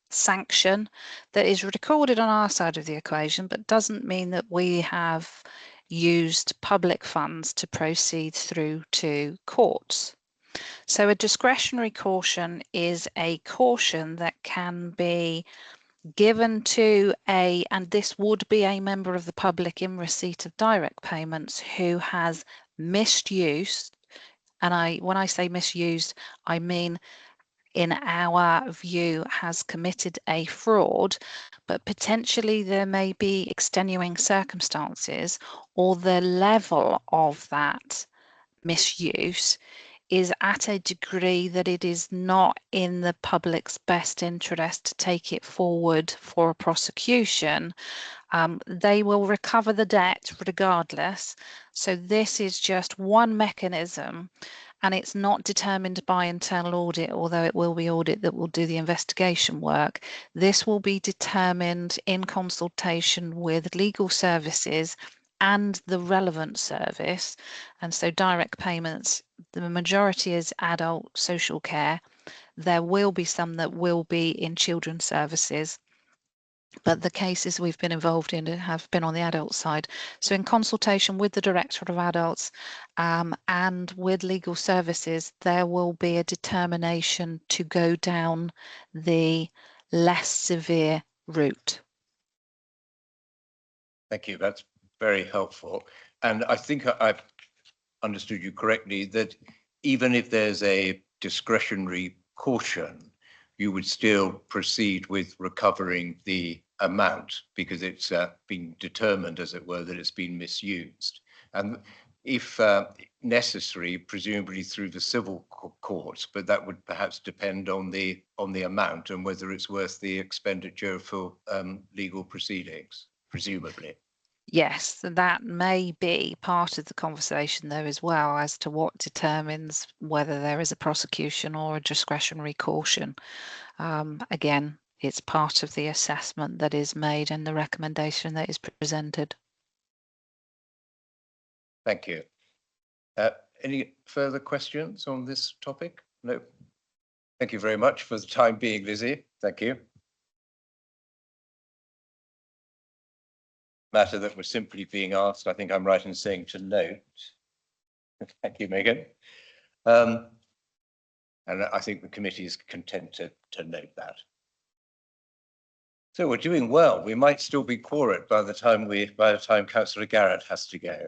Speaker 6: sanction that is recorded on our side of the equation, but doesn't mean that we have used public funds to proceed through to courts. So a discretionary caution is a caution that can be given to and this would be a member of the public in receipt of direct payments who has misused, and when I say misused, I mean in our view has committed a fraud, but potentially there may be extenuating circumstances, or the level of that misuse is at a degree that it is not in the public's best interest to take it forward for a prosecution, they will recover the debt regardless. So this is just one mechanism, and it's not determined by internal audit, although it will be audit that will do the investigation work. This will be determined in consultation with legal services and the relevant service. And so direct payments, the majority is adult social care. There will be some that will be in children's services, but the cases we've been involved in have been on the adult side. So in consultation with the Directorate of Adults and with legal services, there will be a determination to go down the less severe route.
Speaker 1: Thank you. That's very helpful. And I think I've understood you correctly, that even if there's a discretionary caution, you would still proceed with recovering the amount because it's been determined, as it were, that it's been misused. And if necessary, presumably through the civil courts, but that would perhaps depend on the amount and whether it's worth the expenditure for legal proceedings, presumably.
Speaker 6: Yes, that may be part of the conversation though as well, as to what determines whether there is a prosecution or a discretionary caution. Again, it's part of the assessment that is made and the recommendation that is presented.
Speaker 1: Thank you. Any further questions on this topic? No. Thank you very much for the time being, Lizzie. Thank you. Matter that was simply being asked, I think I'm right in saying to note. Thank you, Megan. And I think the committee is content to note that. So we're doing well. We might still be quorate by the time Councillor Garrett has to go.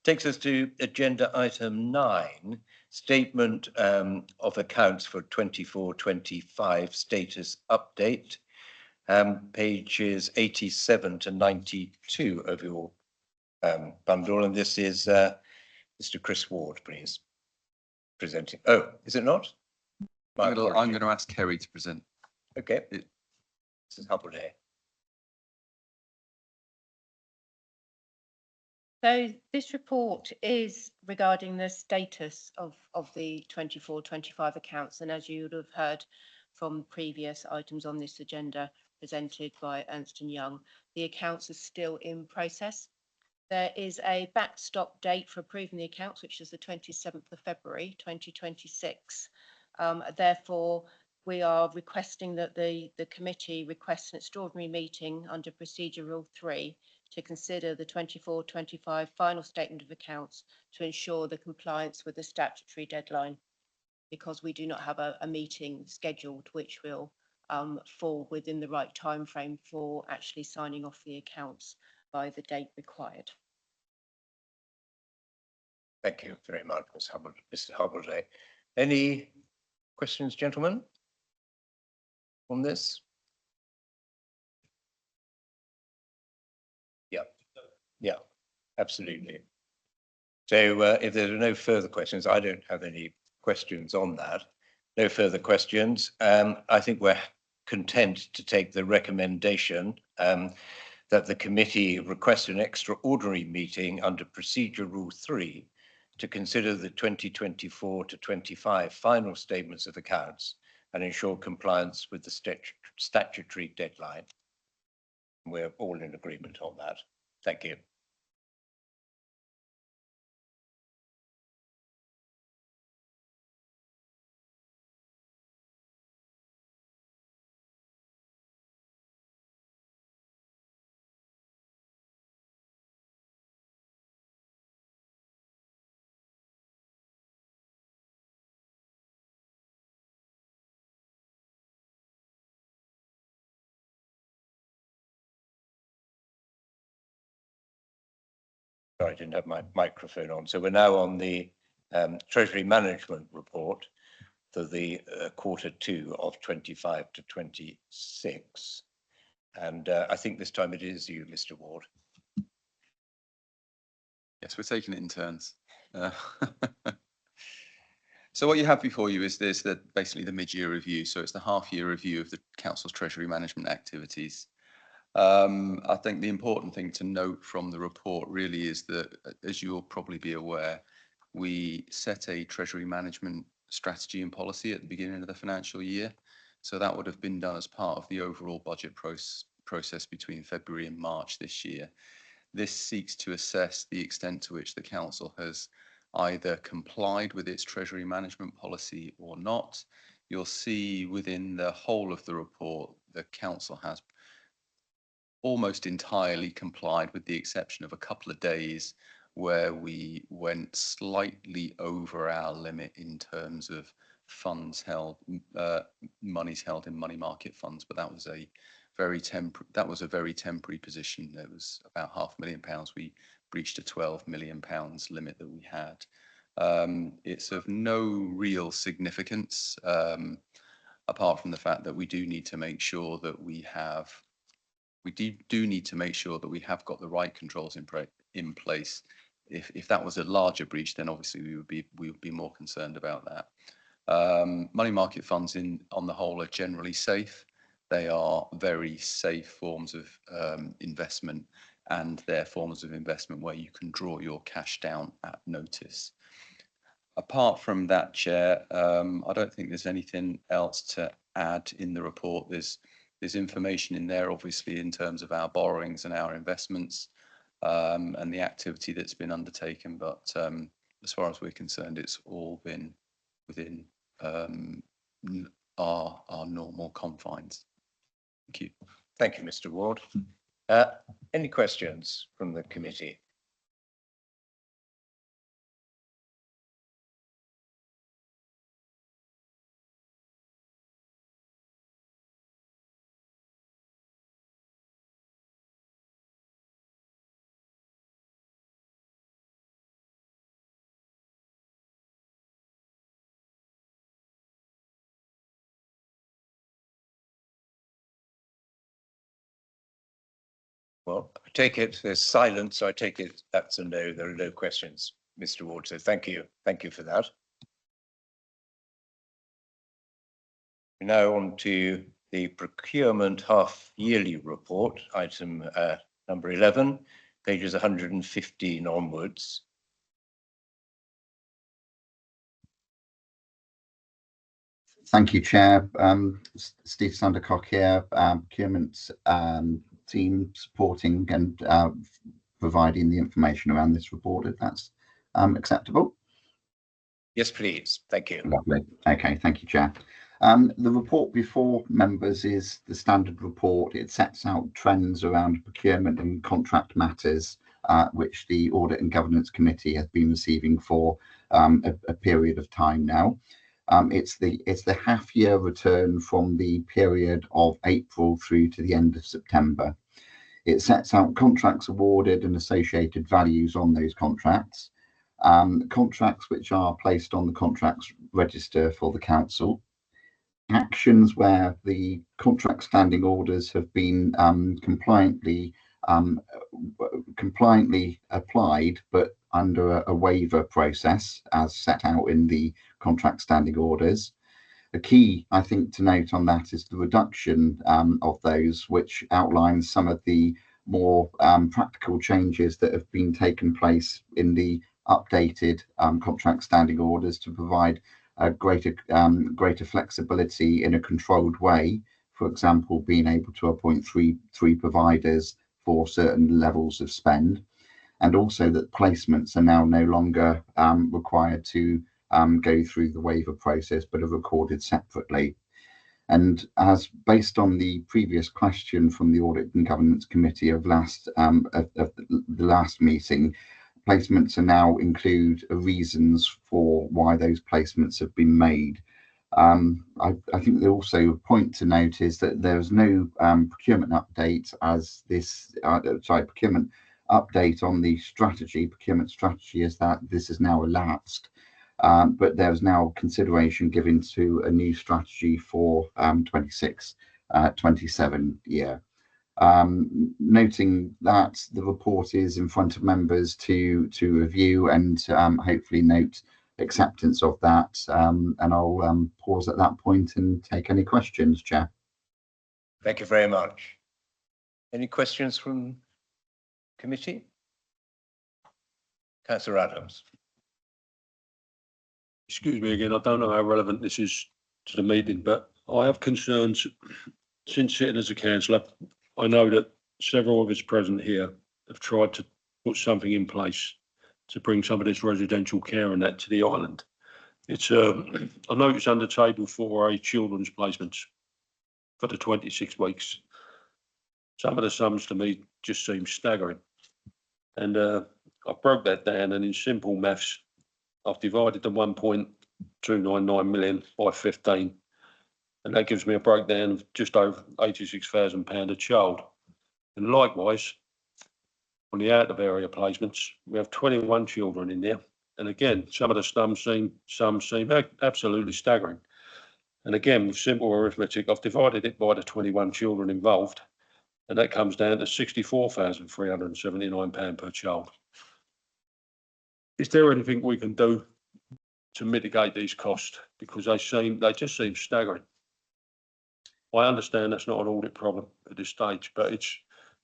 Speaker 1: Takes us to agenda item 9, statement of accounts for 24-25 status update. Pages 87 to 92 of your bundle, and this is Mr. Chris Ward, please, presenting. Oh, is it not?
Speaker 9: I'm going to ask Kerry to present.
Speaker 1: Okay. This is Hubbleday.
Speaker 5: So this report is regarding the status of the 24-25 accounts, and as you would have heard from previous items on this agenda presented by Ernst & Young, the accounts are still in process. There is a backstop date for approving the accounts, which is the 27th of February 2026. Therefore, we are requesting that the committee requests an extraordinary meeting under Procedure Rule 3 to consider the 24-25 final statement of accounts to ensure the compliance with the statutory deadline, because we do not have a meeting scheduled which will fall within the right time frame for actually signing off the accounts by the date required.
Speaker 1: Thank you very much, Mr. Hubbleday. Any questions, gentlemen, on this? Yeah, absolutely. So if there are no further questions, I don't have any questions on that. No further questions. I think we're content to take the recommendation that the committee request an extraordinary meeting under Procedure Rule 3 to consider the 2024-25 final statements of accounts and ensure compliance with the statutory deadline. We're all in agreement on that. Thank you. Sorry, I didn't have my microphone on. So we're now on the Treasury Management Report for the Q2 of 25 to 26. And I think this time it is you, Mr. Ward.
Speaker 9: Yes, we're taking it in turns. So what you have before you is this, that basically the mid-year review. So it's the half-year review of the Council's Treasury Management activities. I think the important thing to note from the report really is that, as you'll probably be aware, we set a Treasury Management strategy and policy at the beginning of the financial year. So that would have been done as part of the overall budget process between February and March this year. This seeks to assess the extent to which the Council has either complied with its Treasury Management policy or not. You'll see within the whole of the report, the Council has almost entirely complied, with the exception of a couple of days where we went slightly over our limit in terms of funds held, monies held in money market funds, but that was a very temporary position. There was about £500,000. We breached a £12 million limit that we had. It's of no real significance, apart from the fact that we do need to make sure that we have got the right controls in place. If that was a larger breach, then obviously we would be more concerned about that. Money market funds on the whole are generally safe. They are very safe forms of investment, and they're forms of investment where you can draw your cash down at notice. Apart from that, Chair, I don't think there's anything else to add in the report. There's information in there, obviously, in terms of our borrowings and our investments, and the activity that's been undertaken. But as far as we're concerned, it's all been within our normal confines. Thank you.
Speaker 1: Thank you, Mr. Ward. Any questions from the committee? Well, I take it there's silence, so I take it that's a no. There are no questions, Mr. Ward. So thank you. Thank you for that. We're now on to the Procurement half-yearly report, item number 11, pages 115 onwards.
Speaker 11: Thank you, Chair. Steve Sandercock here, Procurement team supporting and providing the information around this report, if that's acceptable.
Speaker 1: Yes, please. Thank you.
Speaker 11: Lovely. Okay, thank you, Chair. The report before members is the standard report. It sets out trends around procurement and contract matters, which the Audit and Governance Committee has been receiving for a period of time now. It's the half-year return from the period of April through to the end of September. It sets out contracts awarded and associated values on those contracts, contracts which are placed on the contracts register for the council, actions where the contract standing orders have been compliantly applied, but under a waiver process as set out in the contract standing orders. The key, I think, to note on that is the reduction of those, which outlines some of the more practical changes that have been taken place in the updated contract standing orders to provide a greater flexibility in a controlled way. For example, being able to appoint three providers for certain levels of spend, and also that placements are now no longer required to go through the waiver process, but are recorded separately. And as based on the previous question from the Audit and Governance Committee of the last meeting, placements are now include reasons for why those placements have been made. I think the also point to note is that there is no procurement update as this procurement update on the strategy, procurement strategy, is that this is now elapsed, but there's now consideration given to a new strategy for 26-27 year. Noting that the report is in front of members to review and hopefully note acceptance of that, and I'll pause at that point and take any questions, Chair.
Speaker 1: Thank you very much. Any questions from committee? Councillor Adams.
Speaker 7: Excuse me again, I don't know how relevant this is to the meeting, but I have concerns since sitting as a councillor. I know that several of us present here have tried to put something in place to bring some of this residential care and that to the island. It's I know it's under table for a children's placements for the 26 weeks. Some of the sums to me just seem staggering. And I broke that down, and in simple maths, I've divided the 1.299 million by 15. And that gives me a breakdown of just over £86,000 a child. And likewise, on the out of area placements, we have 21 children in there. And again, some of the sums seem absolutely staggering. And again, with simple arithmetic, I've divided it by the 21 children involved, and that comes down to £64,379 per child. Is there anything we can do to mitigate these costs? Because they just seem staggering. I understand that's not an audit problem at this stage, but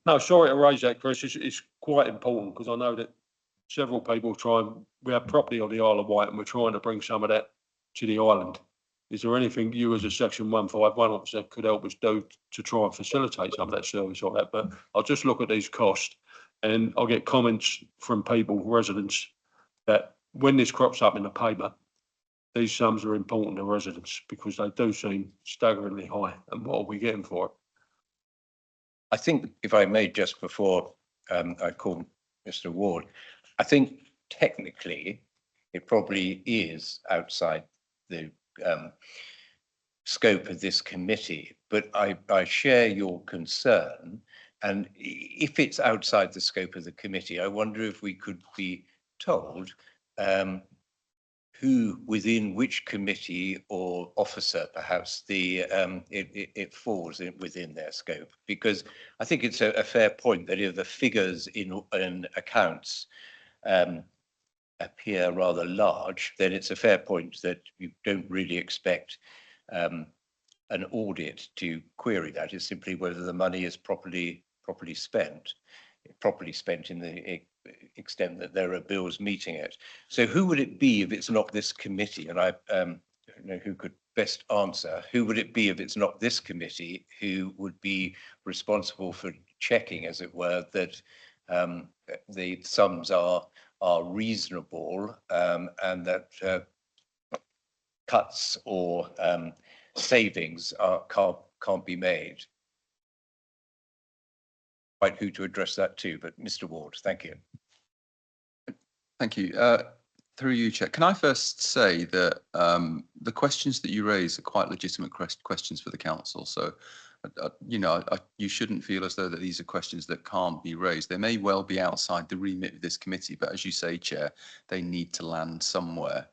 Speaker 7: no, sorry to raise that, Chris. It's quite important, because I know that several people we have property on the Isle of Wight, and we're trying to bring some of that to the island. Is there anything you as a Section 151 officer could help us do to try and facilitate some of that service like that? But I'll just look at these costs, and I'll get comments from people, residents, that when this crops up in the paper, these sums are important to residents because they do seem staggeringly high. And what are we getting for it?
Speaker 1: I think, if I may, just before I call Mr. Ward, I think technically it probably is outside the scope of this committee, but I share your concern. And if it's outside the scope of the committee, I wonder if we could be told who within which committee or officer perhaps it falls within their scope, because I think it's a fair point that if the figures in accounts appear rather large, then it's a fair point that you don't really expect an audit to query that. It's simply whether the money is properly spent in the extent that there are bills meeting it. So who would it be if it's not this committee? And I don't know who could best answer. Who would it be if it's not this committee who would be responsible for checking, as it were, that the sums are reasonable, and that cuts or savings can't be made? Quite who to address that to, but Mr. Ward, thank you.
Speaker 9: Thank you. Through you, Chair. Can I first say that the questions that you raise are quite legitimate questions for the council. So, you shouldn't feel as though that these are questions that can't be raised. They may well be outside the remit of this committee, but as you say, Chair, they need to land somewhere.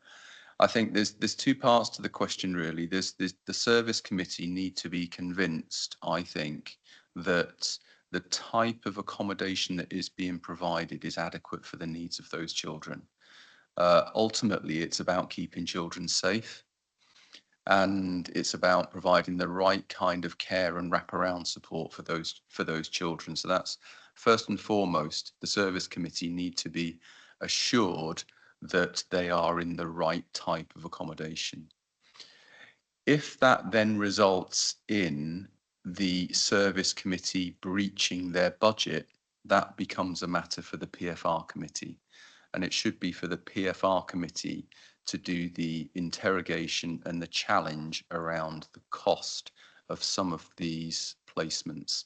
Speaker 9: I think there's two parts to the question, really. There's the service committee need to be convinced, I think, that the type of accommodation that is being provided is adequate for the needs of those children. Ultimately, it's about keeping children safe, and it's about providing the right kind of care and wraparound support for those children. So that's first and foremost. The service committee need to be assured that they are in the right type of accommodation. If that then results in the service committee breaching their budget, that becomes a matter for the PFR committee, and it should be for the PFR committee to do the interrogation and the challenge around the cost of some of these placements.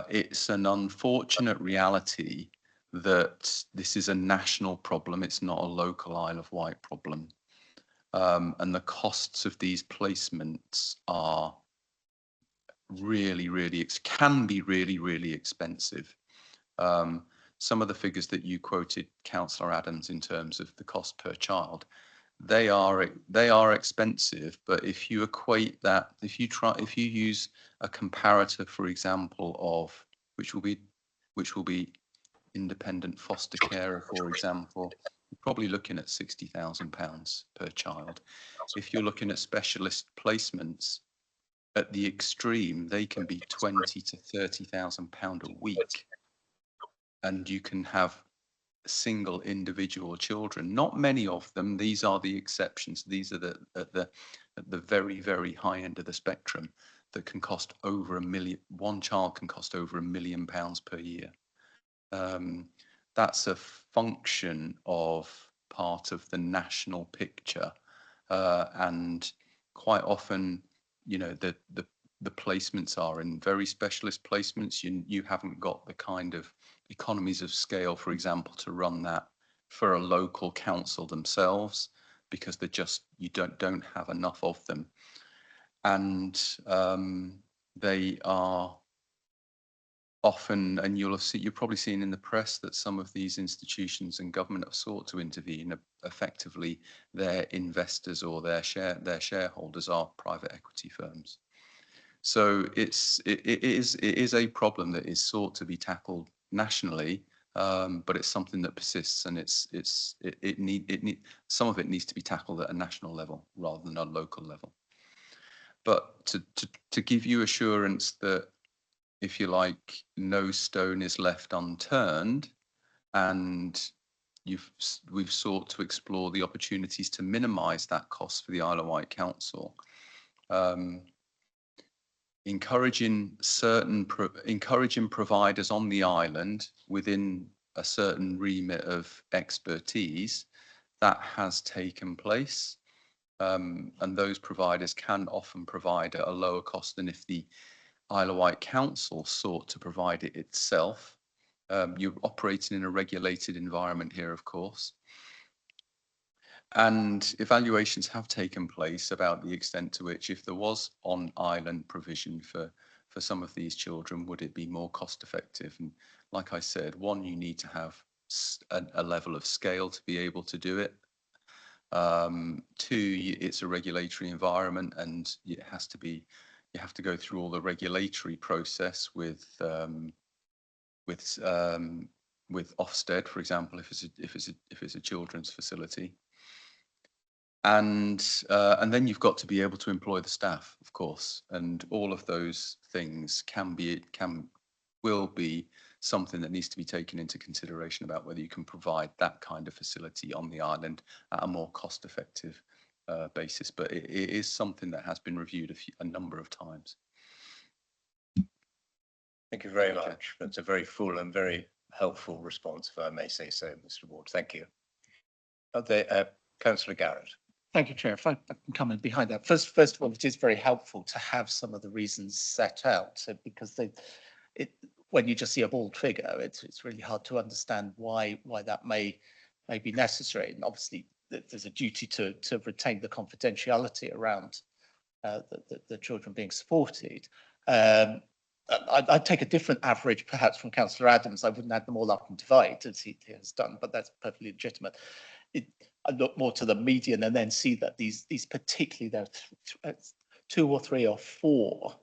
Speaker 9: It's an unfortunate reality that this is a national problem. It's not a local Isle of Wight problem, and the costs of these placements are can be really expensive. some of the figures that you quoted, Councillor Adams, in terms of the cost per child, they are expensive. But if you equate that, if you use a comparator, for example, of which will be independent foster carer, for example, you're probably looking at £60,000 per child. If you're looking at specialist placements, at the extreme, they can be £20,000 to £30,000 a week, and you can have single individual children. Not many of them. These are the exceptions. These are at the very, very high end of the spectrum that can cost over £1 million. One child can cost over £1 million per year. That's a function of part of the national picture, and quite often, you know, the placements are in very specialist placements. You haven't got the kind of economies of scale, for example, to run that for a local council themselves, because you don't have enough of them, and they are often, and you've probably seen in the press that some of these institutions and government have sought to intervene. Effectively, their investors or their shareholders are private equity firms. So it is a problem that is sought to be tackled nationally, but it's something that persists, and some of it needs to be tackled at a national level rather than a local level. But to give you assurance that, if you like, no stone is left unturned, and we've sought to explore the opportunities to minimise that cost for the Isle of Wight Council, encouraging providers on the island within a certain remit of expertise, that has taken place, and those providers can often provide at a lower cost than if the Isle of Wight Council sought to provide it itself. You're operating in a regulated environment here, of course. And evaluations have taken place about the extent to which, if there was on-island provision for some of these children, would it be more cost effective? And like I said, one, you need to have a level of scale to be able to do it. Two, it's a regulatory environment, and it has to be, you have to go through all the regulatory process with Ofsted, for example, if it's a children's facility. And then you've got to be able to employ the staff, of course, and all of those things will be something that needs to be taken into consideration about whether you can provide that kind of facility on the island at a more cost-effective basis. But it is something that has been reviewed a number of times.
Speaker 1: Thank you very much. That's a very full and very helpful response, if I may say so, Mr. Ward. Thank you. Councillor Garrett.
Speaker 4: Thank you, Chair. If I can come in behind that. First of all, it is very helpful to have some of the reasons set out, because when you just see a bald figure, it's really hard to understand why that may be necessary. And obviously, there's a duty to retain the confidentiality around the children being supported. I'd take a different average, perhaps, from Councillor Adams. I wouldn't add them all up and divide, as he has done, but that's perfectly legitimate. I look more to the median and then see that these particularly, there are 2 or 3 or 4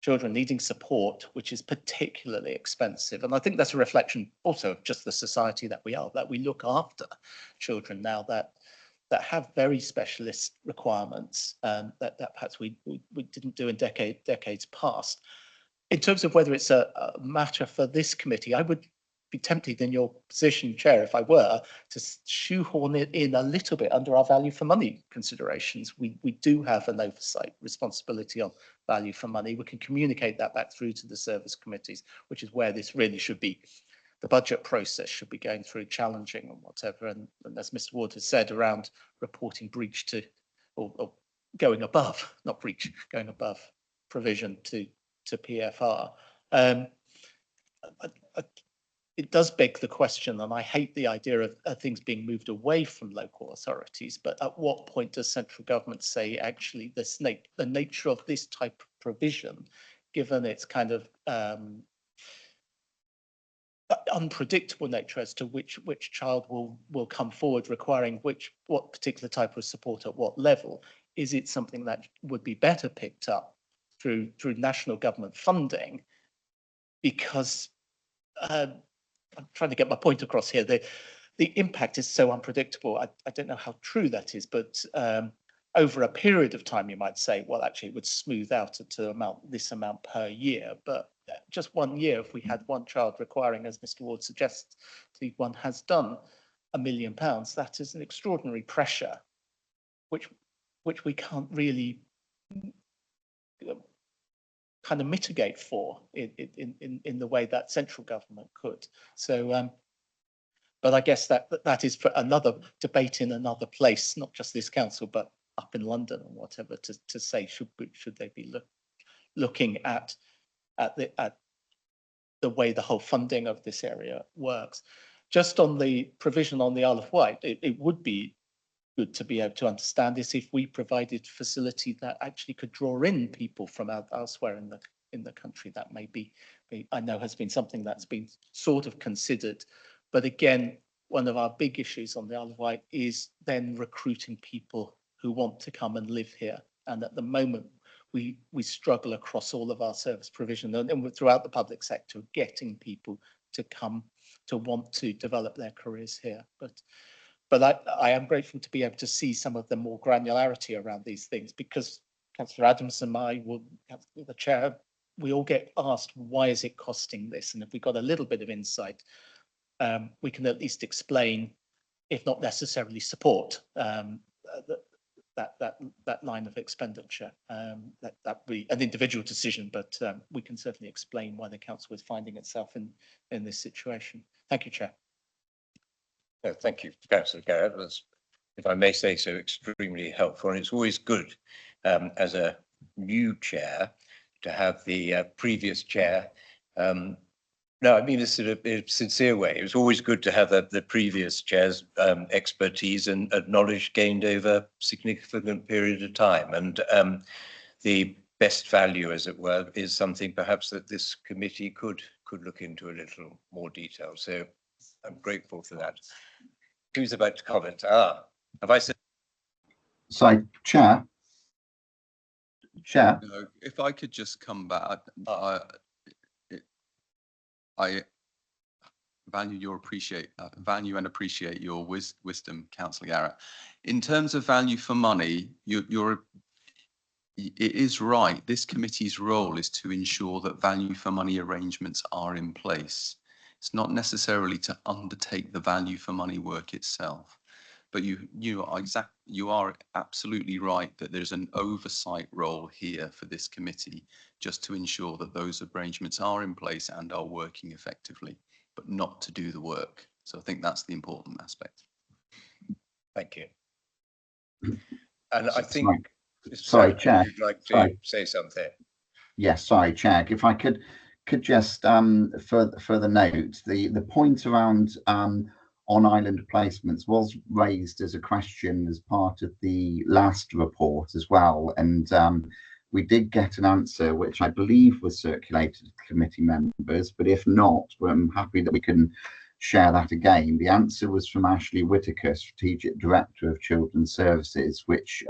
Speaker 4: children needing support, which is particularly expensive. And I think that's a reflection also of just the society that we are, that we look after children now that have very specialist requirements, that perhaps we didn't do in decades past. In terms of whether it's a matter for this committee, I would be tempted in your position, Chair, if I were, to shoehorn it in a little bit under our value for money considerations. We do have an oversight responsibility on value for money. We can communicate that back through to the service committees, which is where this really should be. The budget process should be going through, challenging and whatever. And as Mr. Ward has said, around reporting breach to, or going above, not breach, going above provision to PFR. It does beg the question, and I hate the idea of things being moved away from local authorities, but at what point does central government say, actually, the nature of this type of provision, given its kind of unpredictable nature as to which child will come forward requiring what particular type of support at what level. Is it something that would be better picked up through national government funding? Because I'm trying to get my point across here. The impact is so unpredictable. I don't know how true that is, but over a period of time, you might say, well, actually, it would smooth out to this amount per year. But just 1 year, if we had one child requiring, as Mr. Ward suggests, one has done £1 million, that is an extraordinary pressure, which we can't really kind of mitigate for in the way that central government could. So, but I guess that is for another debate in another place, not just this council, but up in London or whatever, to say should they be looking at the way the whole funding of this area works. Just on the provision on the Isle of Wight, it would be good to be able to understand this if we provided facility that actually could draw in people from elsewhere in the country. That may be, I know, has been something that's been sort of considered. But again, one of our big issues on the Isle of Wight is then recruiting people who want to come and live here. And at the moment, we struggle across all of our service provision and throughout the public sector, getting people to come to want to develop their careers here. But I am grateful to be able to see some of the more granularity around these things, because Councillor Adams and the chair, we all get asked, why is it costing this? And if we've got a little bit of insight, we can at least explain, if not necessarily support, that line of expenditure. That be an individual decision, but we can certainly explain why the council is finding itself in this situation. Thank you, Chair.
Speaker 1: Thank you, Councillor Garrett. That was, if I may say so, extremely helpful. And it's always good as a new chair to have the previous chair. No, I mean this in a sincere way. It was always good to have the previous chair's expertise and knowledge gained over a significant period of time. And the best value, as it were, is something perhaps that this committee could look into a little more detail. So I'm grateful for that. Who's about to comment? Have I said?
Speaker 11: Sorry, Chair.
Speaker 9: No, if I could just come back, I value and appreciate your wisdom, Councillor Garrett. In terms of value for money, it is right. This committee's role is to ensure that value for money arrangements are in place. It's not necessarily to undertake the value for money work itself. But you are absolutely right that there's an oversight role here for this committee, just to ensure that those arrangements are in place and are working effectively, but not to do the work. So I think that's the important aspect.
Speaker 1: Thank you. And I think,
Speaker 11: sorry, Chair,
Speaker 1: you'd like to say something.
Speaker 11: Yes, sorry, Chair. If I could just further note the point around on-island placements was raised as a question as part of the last report as well, and we did get an answer which I believe was circulated to committee members, but if not, I'm happy that we can share that again. The answer was from Ashley Whitaker, Strategic Director of Children's Services, which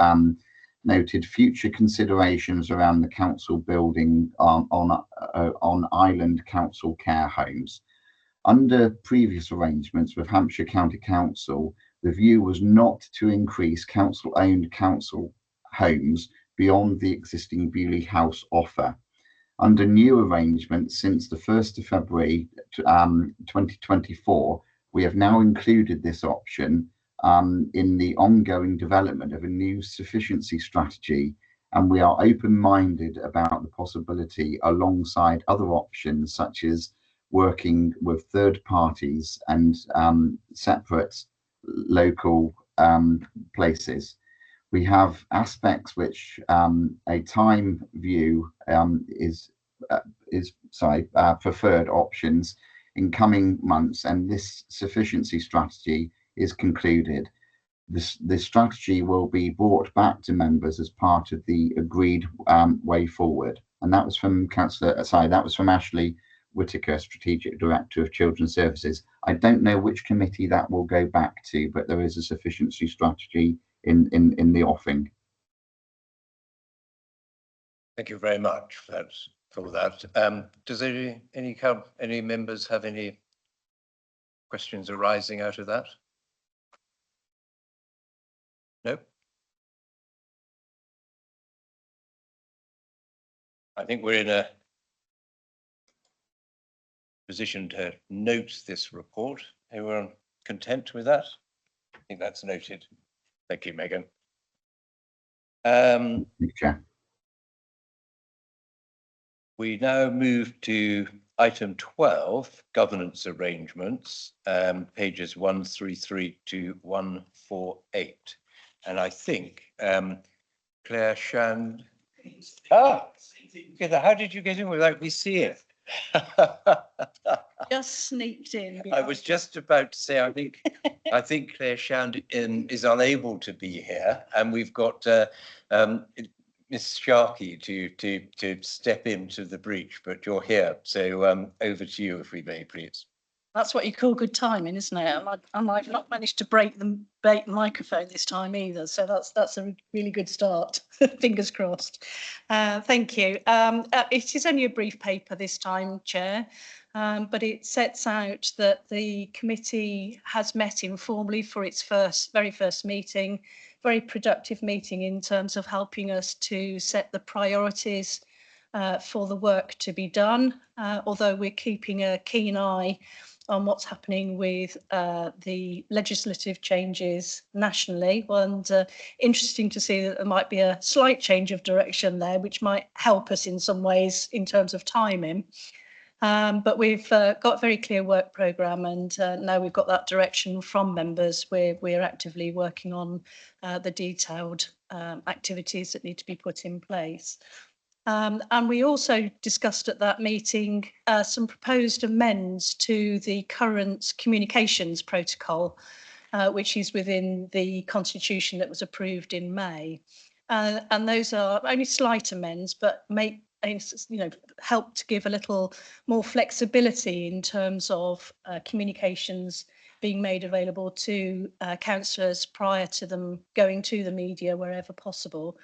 Speaker 11: noted future considerations around the council building on island council care homes. Under previous arrangements with Hampshire County Council, the view was not to increase council-owned council homes beyond the existing Bewley House offer. Under new arrangements since the 1st of February 2024, we have now included this option in the ongoing development of a new sufficiency strategy, and we are open-minded about the possibility alongside other options such as working with third parties and separate local places. We have aspects which a time view is preferred options in coming months, and this sufficiency strategy is concluded. This strategy will be brought back to members as part of the agreed way forward. And that was from Ashley Whitaker, Strategic Director of Children's Services. I don't know which committee that will go back to, but there is a sufficiency strategy in the offing.
Speaker 1: Thank you very much for that. Does any members have any questions arising out of that? No? I think we're in a position to note this report. Everyone content with that? I think that's noted. Thank you, Megan.
Speaker 11: Chair.
Speaker 1: We now move to item 12, governance arrangements, pages 133 to 148. And I think Claire Shand. How did you get in without me seeing it?
Speaker 12: Just sneaked in.
Speaker 1: I was just about to say, I think Claire Shand is unable to be here, and we've got Miss Sharkey to step into the breach, but you're here, so over to you, if we may, please.
Speaker 12: That's what you call good timing, isn't it? And I've not managed to break the microphone this time either, so that's a really good start. Fingers crossed. Thank you. It is only a brief paper this time, Chair, but it sets out that the committee has met informally for its very first meeting. Very productive meeting in terms of helping us to set the priorities for the work to be done, although we're keeping a keen eye on what's happening with the legislative changes nationally. And interesting to see that there might be a slight change of direction there, which might help us in some ways in terms of timing. But we've got a very clear work programme, and now we've got that direction from members. We're actively working on the detailed activities that need to be put in place. And we also discussed at that meeting some proposed amends to the current communications protocol, which is within the constitution that was approved in May. And those are only slight amends, but help to give a little more flexibility in terms of communications being made available to councillors prior to them going to the media wherever possible.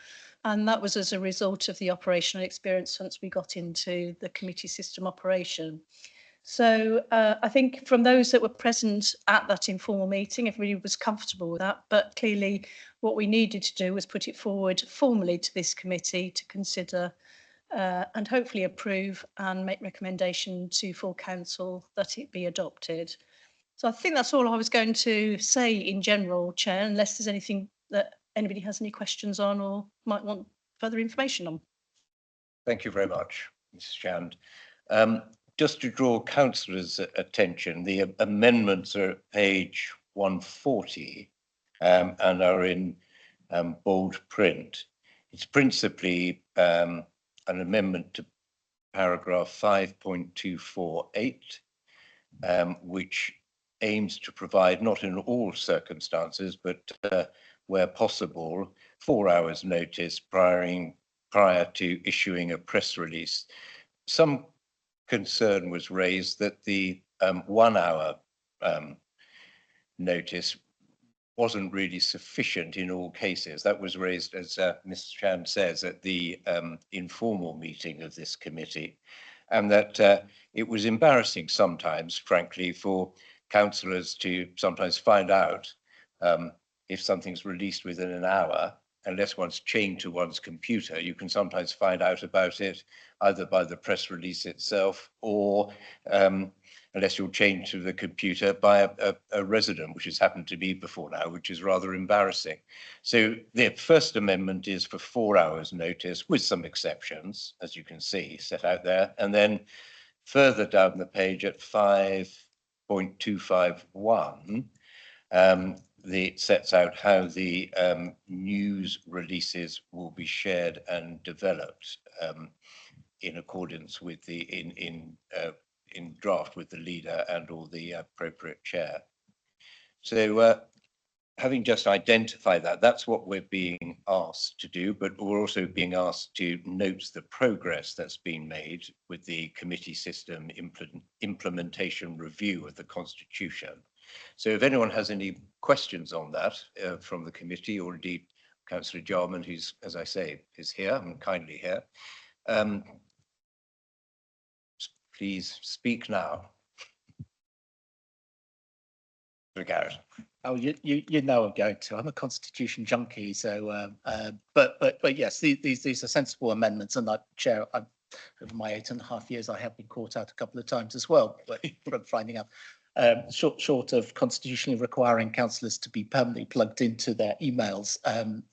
Speaker 12: And that was as a result of the operational experience once we got into the committee system operation. So I think from those that were present at that informal meeting, everybody was comfortable with that. But clearly what we needed to do was put it forward formally to this committee to consider and hopefully approve and make recommendation to full council that it be adopted. So I think that's all I was going to say in general, Chair, unless there's anything that anybody has any questions on or might want further information on.
Speaker 1: Thank you very much, Mrs. Shand. Just to draw councillors' attention, the amendments are at page 140 and are in bold print. It's principally an amendment to paragraph 5.248, which aims to provide, not in all circumstances, but where possible, 4 hours notice prior to issuing a press release. Some concern was raised that the 1 hour notice wasn't really sufficient in all cases. That was raised, as Ms. Shand says, at the informal meeting of this committee, and that it was embarrassing sometimes, frankly, for councillors to sometimes find out if something's released within an hour. Unless one's chained to one's computer, you can sometimes find out about it either by the press release itself or unless you're chained to the computer by a resident, which has happened to me before now, which is rather embarrassing. So the first amendment is for 4 hours notice with some exceptions, as you can see, set out there. And then further down the page at 5.251, it sets out how the news releases will be shared and developed in accordance with the in draft with the leader and or the appropriate chair. So having just identified that, that's what we're being asked to do, but we're also being asked to note the progress that's been made with the committee system implementation review of the Constitution. So if anyone has any questions on that from the committee, or indeed Councillor Jarman, who's, as I say, is here and kindly here, please speak now. Garrett.
Speaker 4: Oh, you know I'm going to. I'm a constitution junkie, so but yes, these are sensible amendments, and Chair, over my 8.5 years, I have been caught out a couple of times as well, but from finding out. Short of constitutionally requiring councillors to be permanently plugged into their emails,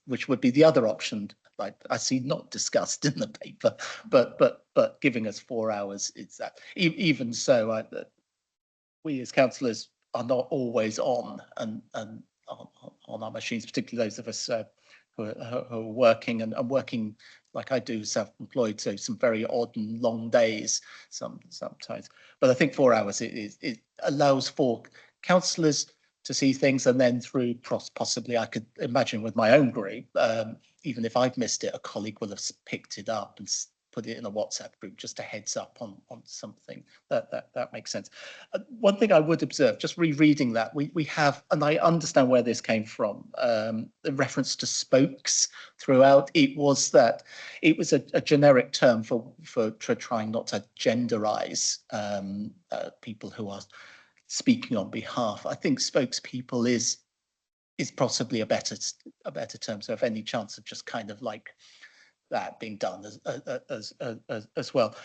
Speaker 4: which would be the other option. Like I see not discussed in the paper, but giving us 4 hours, it's that. Even so, we as councillors are not always on and on our machines, particularly those of us who are working and working like I do, self-employed, so some very odd and long days sometimes. But I think 4 hours it allows for councillors to see things, and then through possibly, I could imagine with my own group, even if I've missed it, a colleague will have picked it up and put it in a WhatsApp group, just a heads up on something. That makes sense. One thing I would observe, just rereading that, we have, and I understand where this came from, the reference to spokes throughout. It was a generic term for trying not to genderize people who are speaking on behalf. I think spokespeople is possibly a better term. So if any chance of just kind of like that being done as well.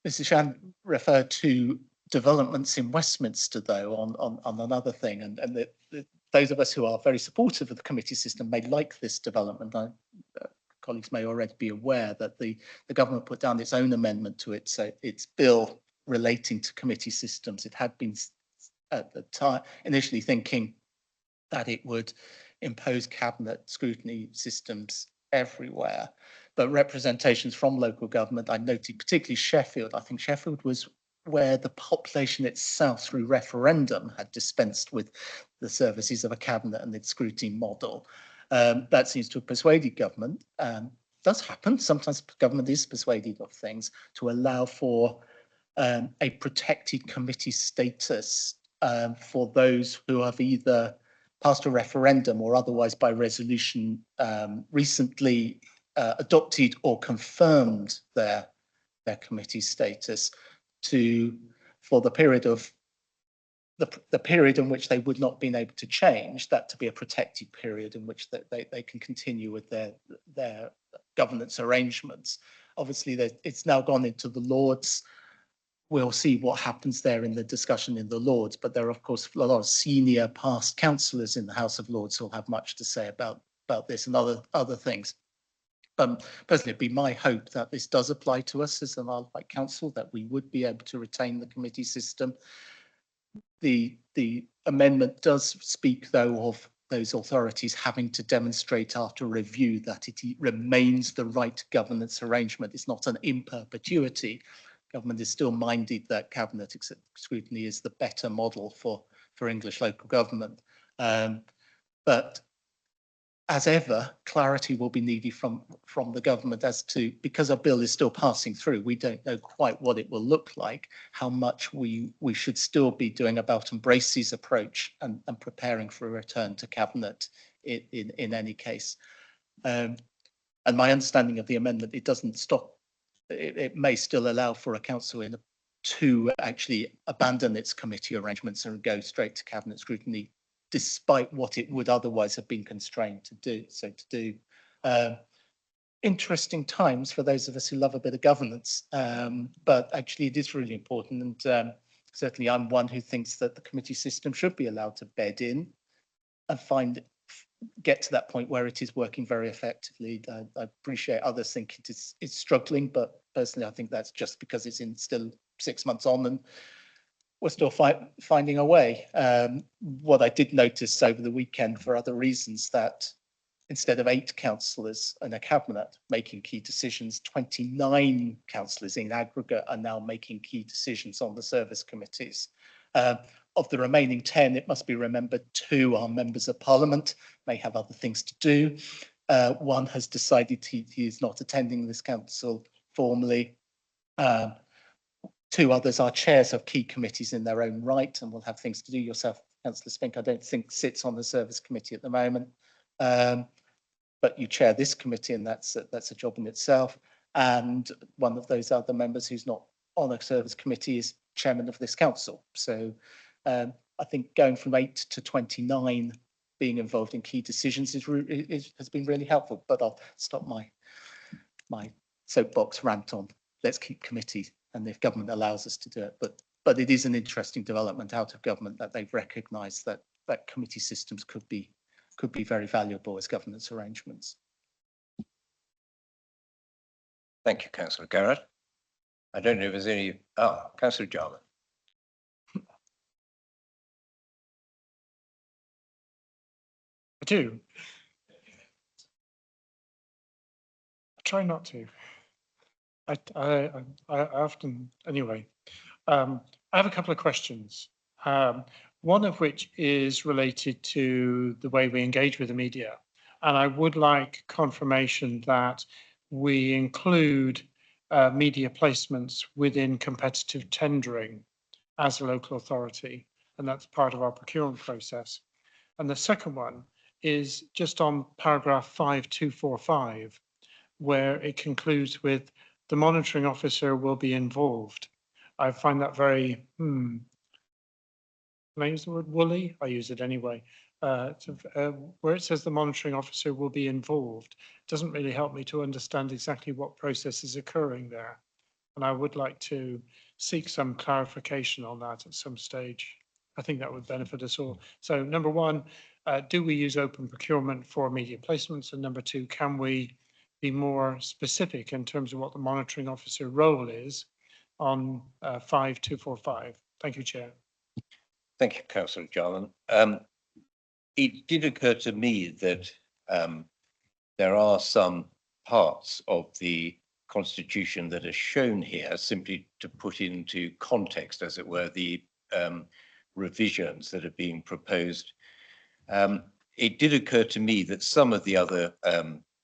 Speaker 4: Mrs. Shan referred to developments in Westminster, though, on another thing, and those of us who are very supportive of the committee system may like this development. Colleagues may already be aware that the government put down its own amendment to it, so its bill relating to committee systems. It had been at the time initially thinking that it would impose cabinet scrutiny systems everywhere, but representations from local government, I noted particularly Sheffield. I think Sheffield was where the population itself, through referendum, had dispensed with the services of a cabinet and its scrutiny model. That seems to have persuaded government. Does happen. Sometimes government is persuaded of things to allow for a protected committee status for those who have either passed a referendum or otherwise by resolution recently adopted or confirmed their committee status for the period of the period in which they would not been able to change, that to be a protected period in which they can continue with their governance arrangements. Obviously, it's now gone into the Lords. We'll see what happens there in the discussion in the Lords, but there are, of course, a lot of senior past councillors in the House of Lords who will have much to say about this and other things. Personally, it'd be my hope that this does apply to us as an Isle of Wight Council, that we would be able to retain the committee system. The amendment does speak, though, of those authorities having to demonstrate after review that it remains the right governance arrangement. It's not an in perpetuity. Government is still minded that cabinet scrutiny is the better model for English local government. But as ever, clarity will be needed from the government as to, because a bill is still passing through, we don't know quite what it will look like, how much we should still be doing about embraces approach and preparing for a return to cabinet in any case. And my understanding of the amendment, it doesn't stop. It may still allow for a council to actually abandon its committee arrangements and go straight to cabinet scrutiny, despite what it would otherwise have been constrained to do. So to do interesting times for those of us who love a bit of governance, but actually it is really important, and certainly I'm one who thinks that the committee system should be allowed to bed in and get to that point where it is working very effectively. I appreciate others think it's struggling, but personally I think that's just because it's still 6 months on and we're still finding a way. What I did notice over the weekend, for other reasons, that instead of 8 councillors in a cabinet making key decisions, 29 councillors in aggregate are now making key decisions on the service committees. of the remaining 10, it must be remembered 2 are members of Parliament, may have other things to do. 1 has decided he is not attending this council formally. 2 others are chairs of key committees in their own right and will have things to do. Yourself, Councillor Spink, I don't think sits on the Service Committee at the moment, but you chair this committee, and that's a job in itself. And one of those other members who's not on a Service Committee is chairman of this council. So I think going from 8 to 29 being involved in key decisions has been really helpful. But I'll stop my soapbox rant on let's keep committees, and if government allows us to do it. But it is an interesting development out of government that they've recognised that committee systems could be very valuable as governance arrangements.
Speaker 1: Thank you, Councillor Garrett. I don't know if there's any. Councillor Jarman.
Speaker 2: I do. I try not to. I often, anyway. I have a couple of questions. One of which is related to the way we engage with the media. And I would like confirmation that we include media placements within competitive tendering as a local authority. And that's part of our procurement process. And the second one is just on paragraph 5245, where it concludes with the monitoring officer will be involved. I find that very, can I use the word woolly? I use it anyway. Where it says the monitoring officer will be involved, it doesn't really help me to understand exactly what process is occurring there. And I would like to seek some clarification on that at some stage. I think that would benefit us all. So number one, do we use open procurement for media placements? And number two, can we be more specific in terms of what the monitoring officer role is on 5245? Thank you, Chair.
Speaker 1: Thank you, Councillor Jarman. It did occur to me that there are some parts of the Constitution that are shown here simply to put into context, as it were, the revisions that are being proposed. It did occur to me that some of the other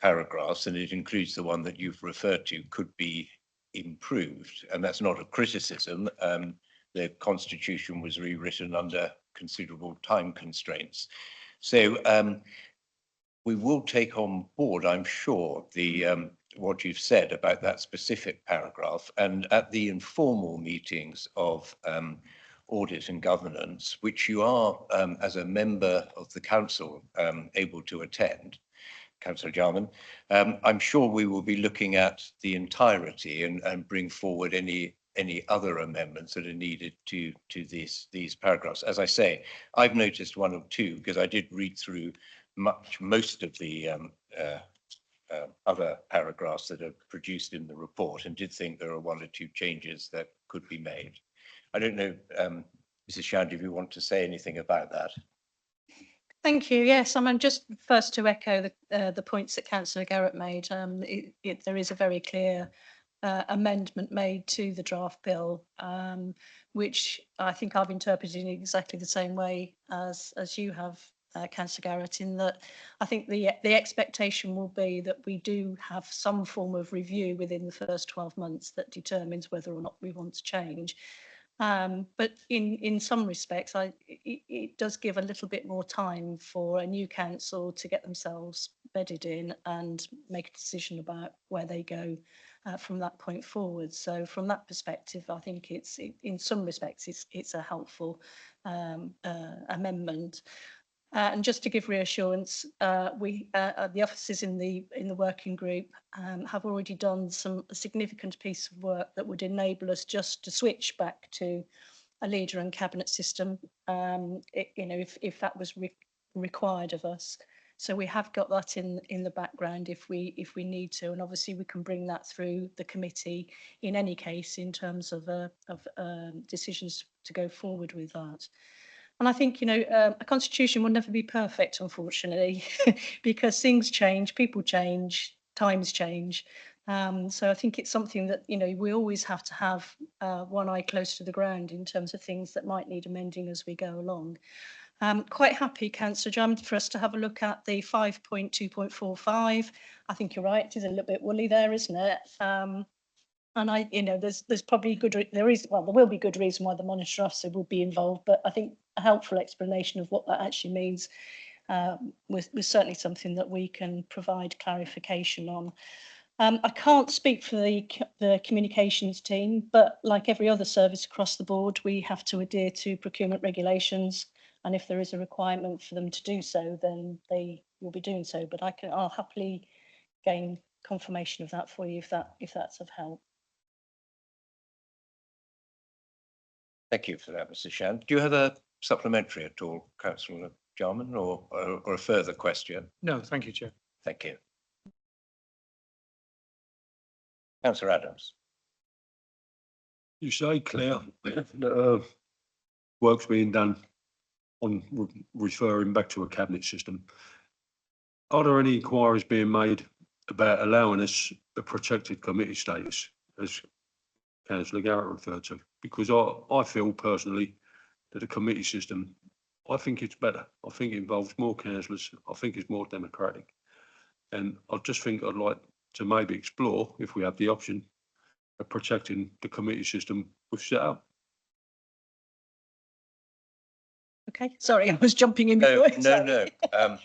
Speaker 1: paragraphs, and it includes the one that you've referred to, could be improved. And that's not a criticism. The Constitution was rewritten under considerable time constraints. So we will take on board, I'm sure, the what you've said about that specific paragraph. And at the informal meetings of Audit and Governance, which you are, as a member of the Council, able to attend, Councillor Jarman, I'm sure we will be looking at the entirety and bring forward any other amendments that are needed to these paragraphs. As I say, I've noticed one or two because I did read through most of the other paragraphs that are produced in the report and did think there are one or two changes that could be made. I don't know, Mrs. Shandy, if you want to say anything about that.
Speaker 12: Thank you. Yes, I'm just first to echo the points that Councillor Garrett made. There is a very clear amendment made to the draft bill, which I think I've interpreted in exactly the same way as you have, Councillor Garrett, in that I think the expectation will be that we do have some form of review within the first 12 months that determines whether or not we want to change. But in some respects, it does give a little bit more time for a new council to get themselves bedded in and make a decision about where they go from that point forward. So from that perspective, I think in some respects it's a helpful amendment. And just to give reassurance, the officers in the working group have already done some significant piece of work that would enable us just to switch back to a leader and cabinet system, if that was required of us. So we have got that in the background if we need to, and obviously we can bring that through the committee in any case in terms of decisions to go forward with that. And I think, a constitution will never be perfect, unfortunately, because things change, people change, times change. So I think it's something that, you know, we always have to have one eye close to the ground in terms of things that might need amending as we go along. Quite happy, Councillor Jam, for us to have a look at the 5.2.45. I think you're right, it is a little bit woolly there, isn't it? And you know, there's probably there will be good reason why the monitor officer will be involved, but I think a helpful explanation of what that actually means was certainly something that we can provide clarification on. I can't speak for the communications team, but like every other service across the board, we have to adhere to procurement regulations. And if there is a requirement for them to do so, then they will be doing so. But I'll happily gain confirmation of that for you if that's of help.
Speaker 1: Thank you for that, Mr. Shand. Do you have a supplementary at all, Councillor Jarman, or a further question?
Speaker 2: No, thank you, Chair.
Speaker 1: Thank you. Councillor Adams.
Speaker 7: You say, Claire, that work's being done on referring back to a cabinet system. Are there any inquiries being made about allowing us a protected committee status, as Councillor Garrett referred to? Because I feel personally that a committee system, I think it's better. I think it involves more councillors. I think it's more democratic. And I just think I'd like to maybe explore, if we have the option, of protecting the committee system we've set up.
Speaker 12: Okay, sorry, I was jumping in.
Speaker 1: No.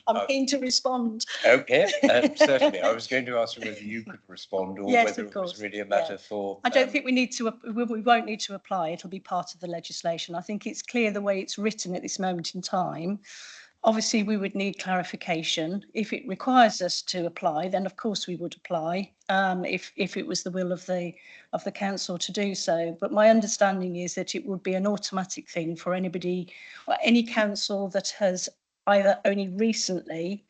Speaker 12: I'm keen to respond.
Speaker 1: Okay, certainly. I was going to ask whether you could respond or
Speaker 12: yes,
Speaker 1: whether it was really a matter for.
Speaker 12: I don't think we need to. We won't need to apply. It'll be part of the legislation. I think it's clear the way it's written at this moment in time. Obviously, we would need clarification. If it requires us to apply, then of course we would apply. If it was the will of the council to do so. But my understanding is that it would be an automatic thing for anybody, or any council that has either only recently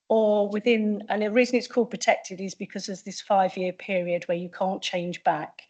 Speaker 12: or within. And the reason it's called protected is because there's this 5-year period where you can't change back.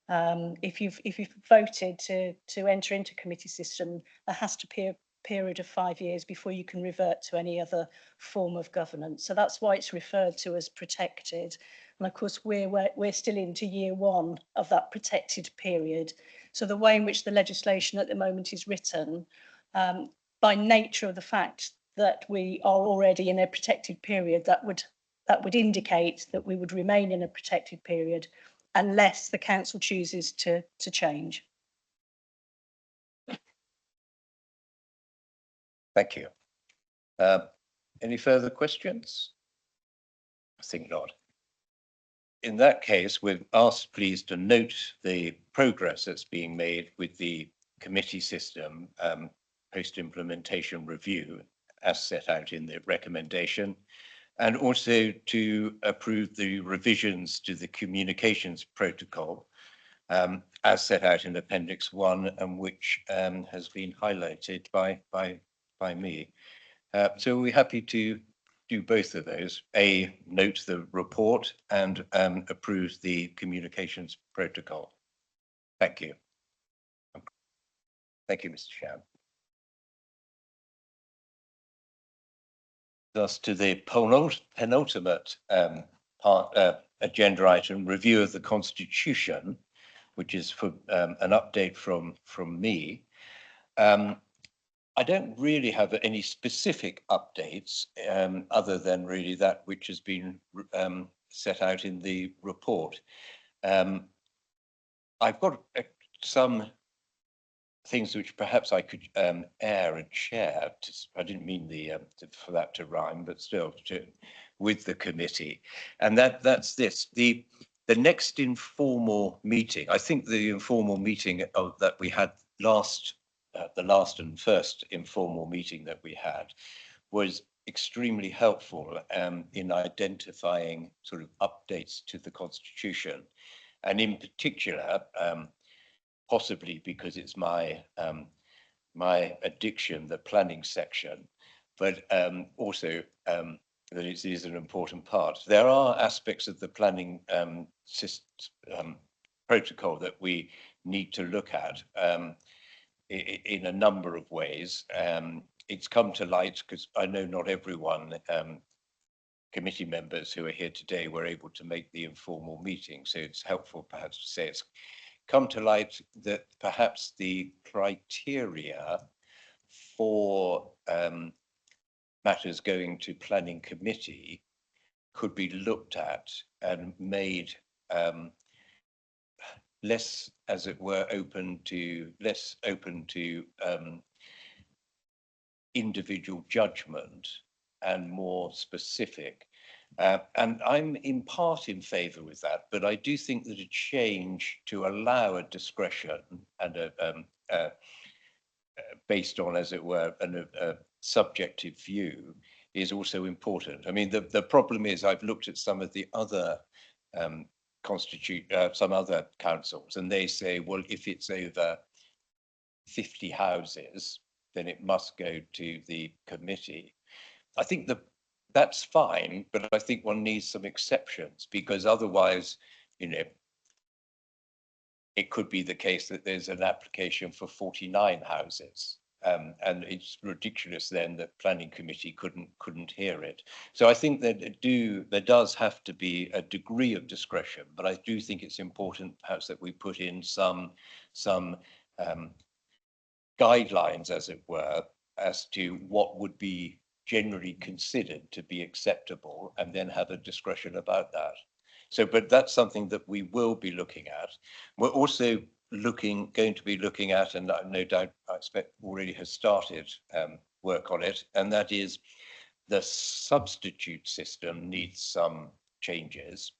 Speaker 12: If you've voted to enter into committee system, there has to be a period of 5 years before you can revert to any other form of governance. So that's why it's referred to as protected. And of course, we're still into year 1 of that protected period. So the way in which the legislation at the moment is written, by nature of the fact that we are already in a protected period, that would indicate that we would remain in a protected period unless the council chooses to change.
Speaker 1: Thank you. Any further questions? I think not. In that case, we're asked please to note the progress that's being made with the committee system post-implementation review as set out in the recommendation, and also to approve the revisions to the communications protocol as set out in Appendix 1 and which has been highlighted by me. So we're happy to do both of those. Note the report and approve the communications protocol. Thank you. Thank you, Mr. Shand. Thus to the penultimate agenda item, review of the Constitution, which is for an update from me. I don't really have any specific updates other than really that which has been set out in the report. I've got some things which perhaps I could air and share. I didn't mean for that to rhyme, but still with the committee. And that's this. The next informal meeting, I think the informal meeting that we had the last and first informal meeting that we had was extremely helpful in identifying sort of updates to the Constitution, and in particular, possibly because it's my addiction, the planning section, but also that it is an important part. There are aspects of the planning protocol that we need to look at in a number of ways. It's come to light because I know not everyone committee members who are here today were able to make the informal meeting. So it's helpful perhaps to say it's come to light that perhaps the criteria for matters going to planning committee could be looked at and made less, as it were, less open to individual judgment and more specific. And I'm in part in favour with that, but I do think that a change to allow a discretion and based on, as it were, a subjective view is also important. I mean, the problem is I've looked at some of the other some other councils, and they say, well, if it's over 50 houses, then it must go to the committee. I think that's fine, but I think one needs some exceptions, because otherwise, you know, it could be the case that there's an application for 49 houses. And it's ridiculous then that planning committee couldn't hear it. So I think that there does have to be a degree of discretion, but I do think it's important perhaps that we put in some guidelines, as it were, as to what would be generally considered to be acceptable, and then have a discretion about that. So, but that's something that we will be looking at. We're also going to be looking at, and no doubt I expect already has started work on it, and that is the substitute system needs some changes.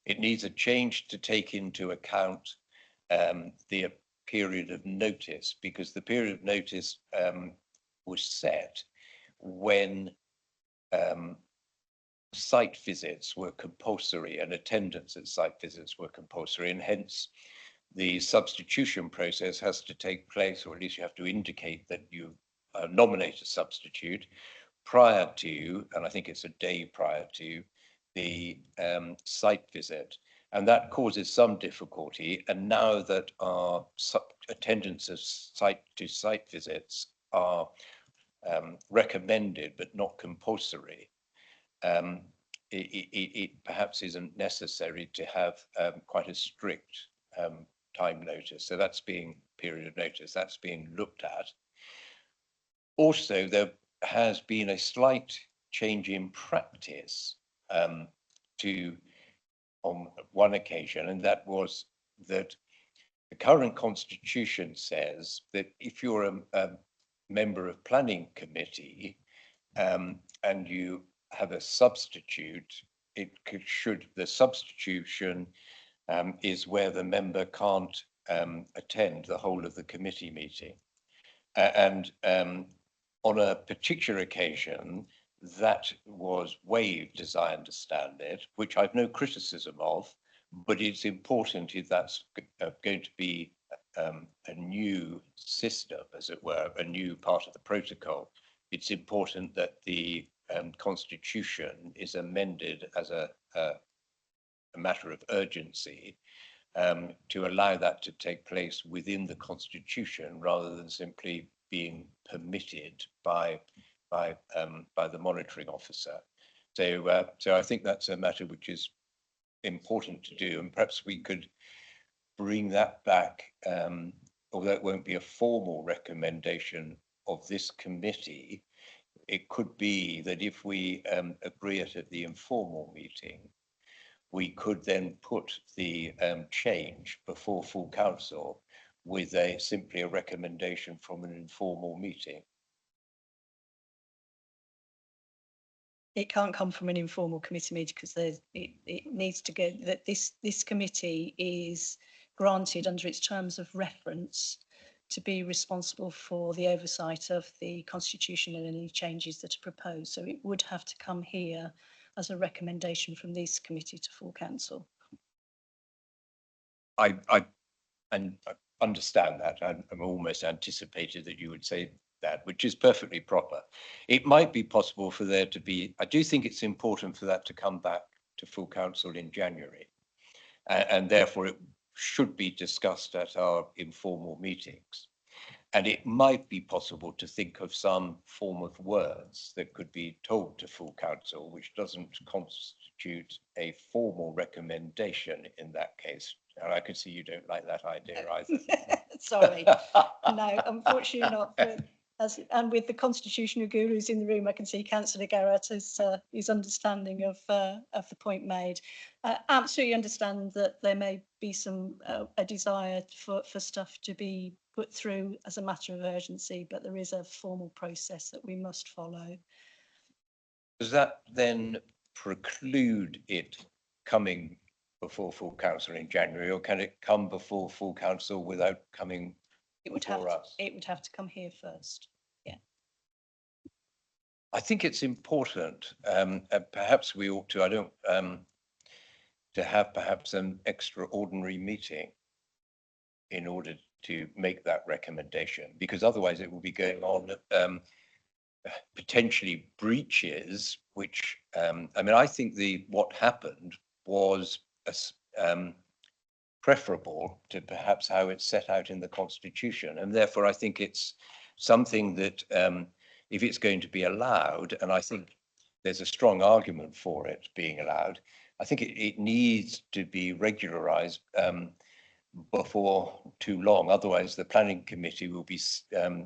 Speaker 1: It needs a change to take into account the period of notice, because the period of notice was set when site visits were compulsory and attendance at site visits were compulsory, and hence the substitution process has to take place, or at least you have to indicate that you nominate a substitute prior to, and I think it's a day prior to, the site visit. And that causes some difficulty. And now that our attendance of site-to-site visits are recommended but not compulsory, it perhaps isn't necessary to have quite a strict time notice. So that's period of notice, that's being looked at. Also, there has been a slight change in practice on one occasion, and that was that the current constitution says that if you're a member of planning committee and you have a substitute, the substitution is where the member can't attend the whole of the committee meeting. And on a particular occasion, that was waived, as I understand it, which I've no criticism of, but it's important if that's going to be a new system, as it were, a new part of the protocol. It's important that the constitution is amended as a matter of urgency to allow that to take place within the constitution rather than simply being permitted by the monitoring officer. So I think that's a matter which is important to do, and perhaps we could bring that back, although it won't be a formal recommendation of this committee. It could be that if we agree it at the informal meeting, we could then put the change before full council with simply a recommendation from an informal meeting.
Speaker 12: It can't come from an informal committee meeting because it needs to go, that this committee is granted under its terms of reference to be responsible for the oversight of the constitution and any changes that are proposed. So it would have to come here as a recommendation from this committee to full council.
Speaker 1: I understand that. I'm almost anticipated that you would say that, which is perfectly proper. It might be possible for there to be, I do think it's important for that to come back to full council in January, and therefore it should be discussed at our informal meetings. And it might be possible to think of some form of words that could be told to full council, which doesn't constitute a formal recommendation in that case. And I can see you don't like that idea either.
Speaker 12: Sorry, no, unfortunately not. But and with the constitutional gurus in the room, I can see Councillor Garrett is understanding of the point made. Absolutely understand that there may be some a desire for stuff to be put through as a matter of urgency, but there is a formal process that we must follow.
Speaker 1: Does that then preclude it coming before full council in January, or can it come before full council without coming before us?
Speaker 12: It would have to come here first. Yeah.
Speaker 1: I think it's important. Perhaps we ought to. I don't to have perhaps an extraordinary meeting in order to make that recommendation, because otherwise it will be going on potentially breaches, which I mean, I think what happened was preferable to perhaps how it's set out in the Constitution, and therefore I think it's something that if it's going to be allowed, and I think there's a strong argument for it being allowed, I think it needs to be regularized before too long. Otherwise, the planning committee will be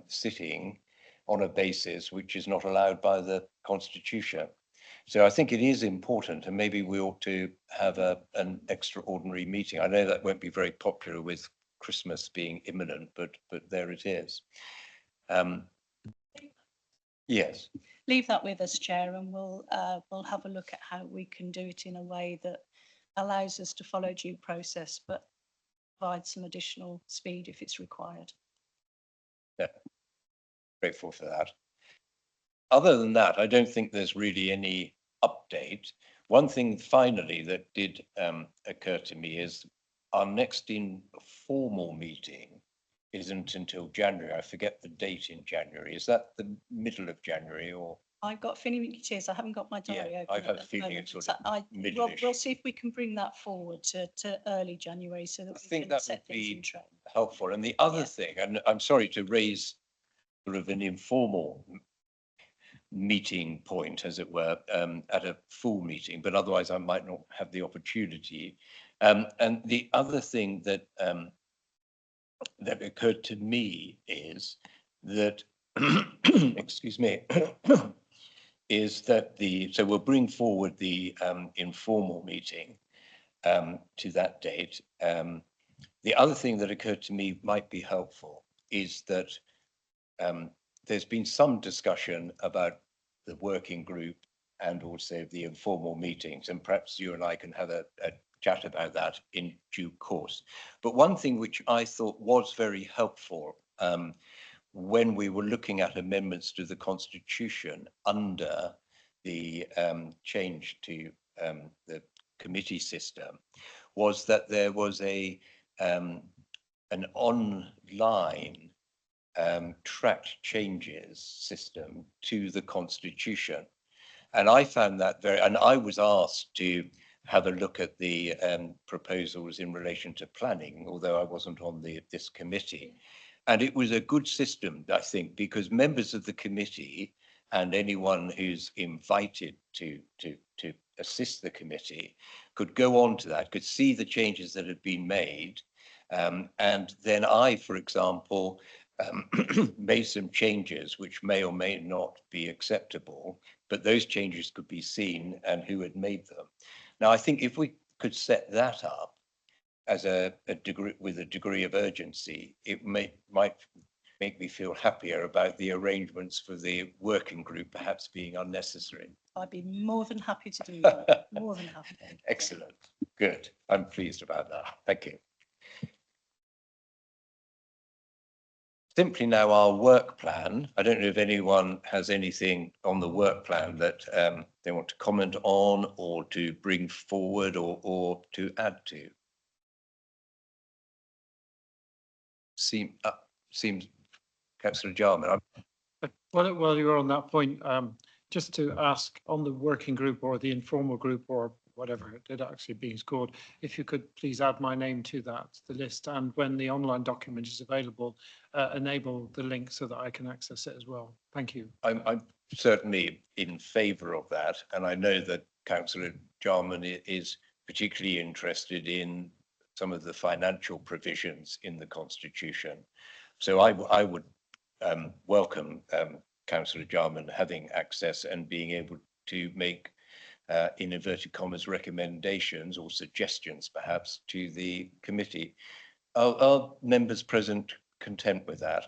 Speaker 1: sitting on a basis which is not allowed by the Constitution. So I think it is important, and maybe we ought to have an extraordinary meeting. I know that won't be very popular with Christmas being imminent, but there it is. Yes.
Speaker 12: Leave that with us, Chair, and we'll have a look at how we can do it in a way that allows us to follow due process, but provide some additional speed if it's required.
Speaker 1: Yeah, grateful for that. Other than that, I don't think there's really any update. One thing finally that did occur to me is our next informal meeting isn't until January. I forget the date in January. Is that the middle of January or?
Speaker 12: I've got a feeling it is. I haven't got my diary open.
Speaker 1: I've had a feeling it's sort of middle-ish.
Speaker 12: We'll see if we can bring that forward to early January so that we can set things in train.
Speaker 1: Helpful. And the other thing, and I'm sorry to raise sort of an informal meeting point, as it were, at a full meeting, but otherwise I might not have the opportunity. And the other thing that that occurred to me is that, excuse me, is that so we'll bring forward the informal meeting to that date. The other thing that occurred to me might be helpful is that there's been some discussion about the working group and also the informal meetings, and perhaps you and I can have a chat about that in due course. But one thing which I thought was very helpful when we were looking at amendments to the Constitution under the change to the committee system was that there was an online tracked changes system to the Constitution. And I found that and I was asked to have a look at the proposals in relation to planning, although I wasn't on this committee. And it was a good system, I think, because members of the committee and anyone who's invited to assist the committee could go on to that, could see the changes that had been made. And then I, for example, made some changes which may or may not be acceptable, but those changes could be seen and who had made them. Now, I think if we could set that up as a degree with a degree of urgency, it might make me feel happier about the arrangements for the working group perhaps being unnecessary.
Speaker 12: I'd be more than happy to do that. More than happy.
Speaker 1: Excellent. Good. I'm pleased about that. Thank you. Simply now our work plan. I don't know if anyone has anything on the work plan that they want to comment on or to bring forward or to add to. Seems Councillor Jarman.
Speaker 2: While you're on that point, just to ask on the working group or the informal group or whatever it actually being scored, if you could please add my name to that, the list, and when the online document is available, enable the link so that I can access it as well. Thank you.
Speaker 1: I'm certainly in favour of that, and I know that Councillor Jarman is particularly interested in some of the financial provisions in the Constitution. So I would welcome Councillor Jarman having access and being able to make, in inverted commas, recommendations or suggestions perhaps to the committee. Are members present content with that?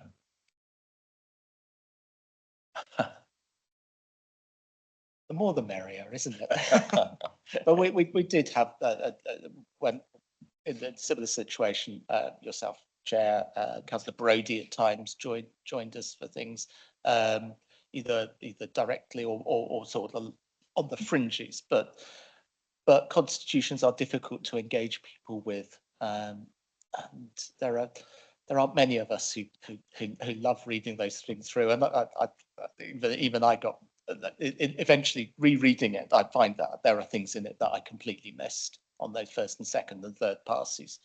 Speaker 4: The more the merrier, isn't it? But we did have, when in a similar situation, yourself, Chair, Councillor Brodie at times joined us for things, either directly or sort of on the fringes. But constitutions are difficult to engage people with, and there aren't many of us who love reading those things through. And even I got eventually rereading it. I find that there are things in it that I completely missed on those first and second and third passes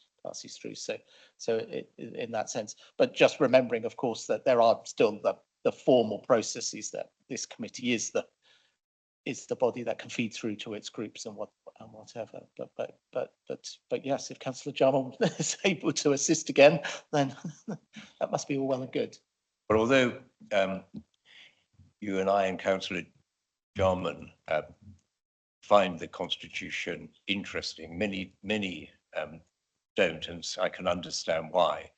Speaker 4: through. So in that sense, but just remembering, of course, that there are still the formal processes that this committee is the body that can feed through to its groups and whatever. But yes, if Councillor Jarman is able to assist again, then that must be all well and good.
Speaker 1: But although you and I and Councillor Jarman find the Constitution interesting, many don't, and I can understand why.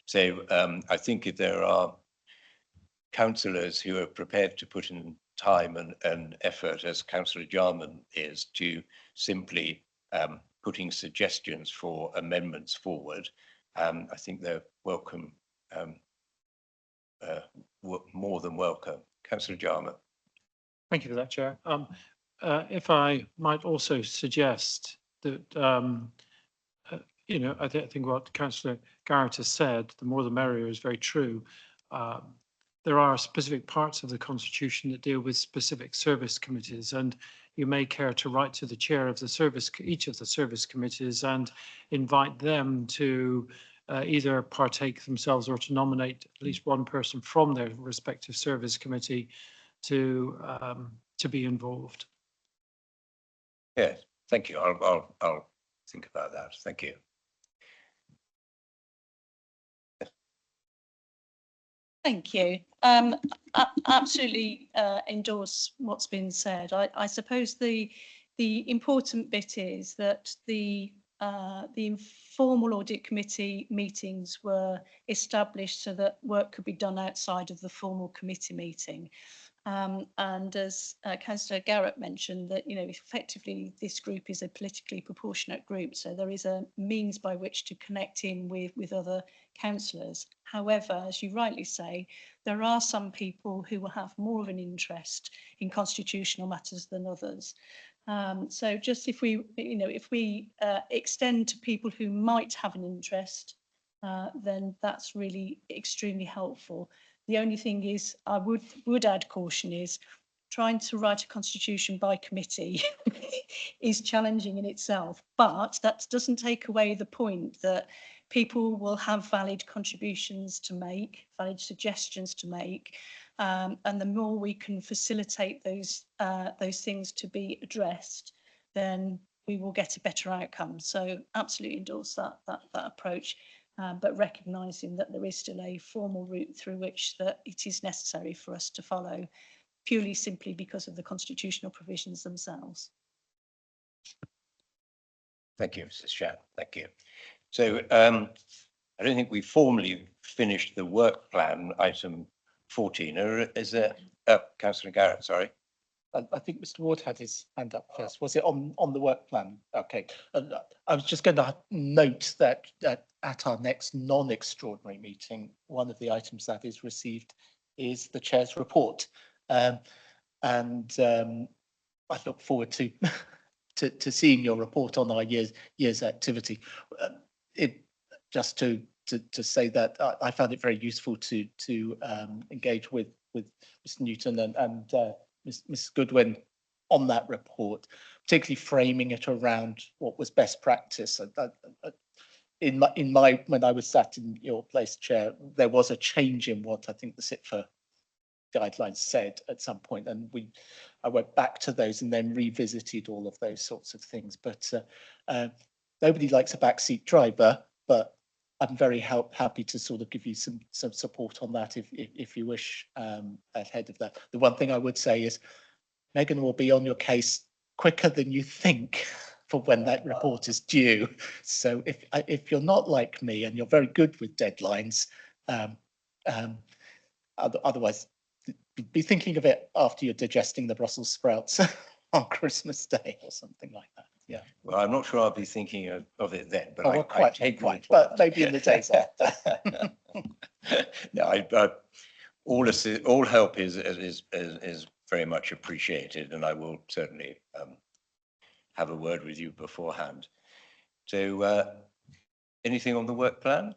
Speaker 1: So I think if there are councillors who are prepared to put in time and effort, as Councillor Jarman is, to simply putting suggestions for amendments forward, I think they're welcome, more than welcome. Councillor Jarman.
Speaker 2: Thank you for that, Chair. If I might also suggest that, I think what Councillor Garrett has said, the more the merrier, is very true. There are specific parts of the Constitution that deal with specific service committees, and you may care to write to the chair of the service, each of the service committees, and invite them to either partake themselves or to nominate at least one person from their respective service committee to be involved.
Speaker 1: Yes, thank you. I'll think about that. Thank you.
Speaker 12: Thank you. Absolutely endorse what's been said. I suppose the important bit is that the informal audit committee meetings were established so that work could be done outside of the formal committee meeting. And as Councillor Garrett mentioned, that effectively this group is a politically proportionate group, so there is a means by which to connect in with other councillors. However, as you rightly say, there are some people who will have more of an interest in constitutional matters than others. So just if we extend to people who might have an interest, then that's really extremely helpful. The only thing is, I would add caution, is trying to write a constitution by committee is challenging in itself, but that doesn't take away the point that people will have valid contributions to make, valid suggestions to make, and the more we can facilitate those things to be addressed, then we will get a better outcome. So absolutely endorse that approach. But recognising that there is still a formal route through which that it is necessary for us to follow, purely simply because of the constitutional provisions themselves.
Speaker 1: Thank you, Mrs. Shan. Thank you. So I don't think we formally finished the work plan item 14. Or is there? Councillor Garrett, sorry.
Speaker 4: I think Mr. Ward had his hand up first. Was it on the work plan? Okay. I was just going to note that at our next non-extraordinary meeting, one of the items that is received is the chair's report, and I look forward to seeing your report on our year's activity. Just to say that I found it very useful to engage with Mr. Newton and Ms. Goodwin on that report, particularly framing it around what was best practice. In my when I was sat in your place, Chair, there was a change in what I think the SITFA guidelines said at some point, and I went back to those and then revisited all of those sorts of things. But nobody likes a backseat driver, but I'm very happy to sort of give you some support on that if you wish ahead of that. The one thing I would say is Megan will be on your case quicker than you think for when that report is due. So if you're not like me and you're very good with deadlines, otherwise be thinking of it after you're digesting the Brussels sprouts on Christmas Day or something like that. Yeah.
Speaker 1: Well, I'm not sure I'll be thinking of it then, but
Speaker 4: I take quite, but maybe in the days after.
Speaker 1: No, all help is very much appreciated, and I will certainly have a word with you beforehand. So, anything on the work plan?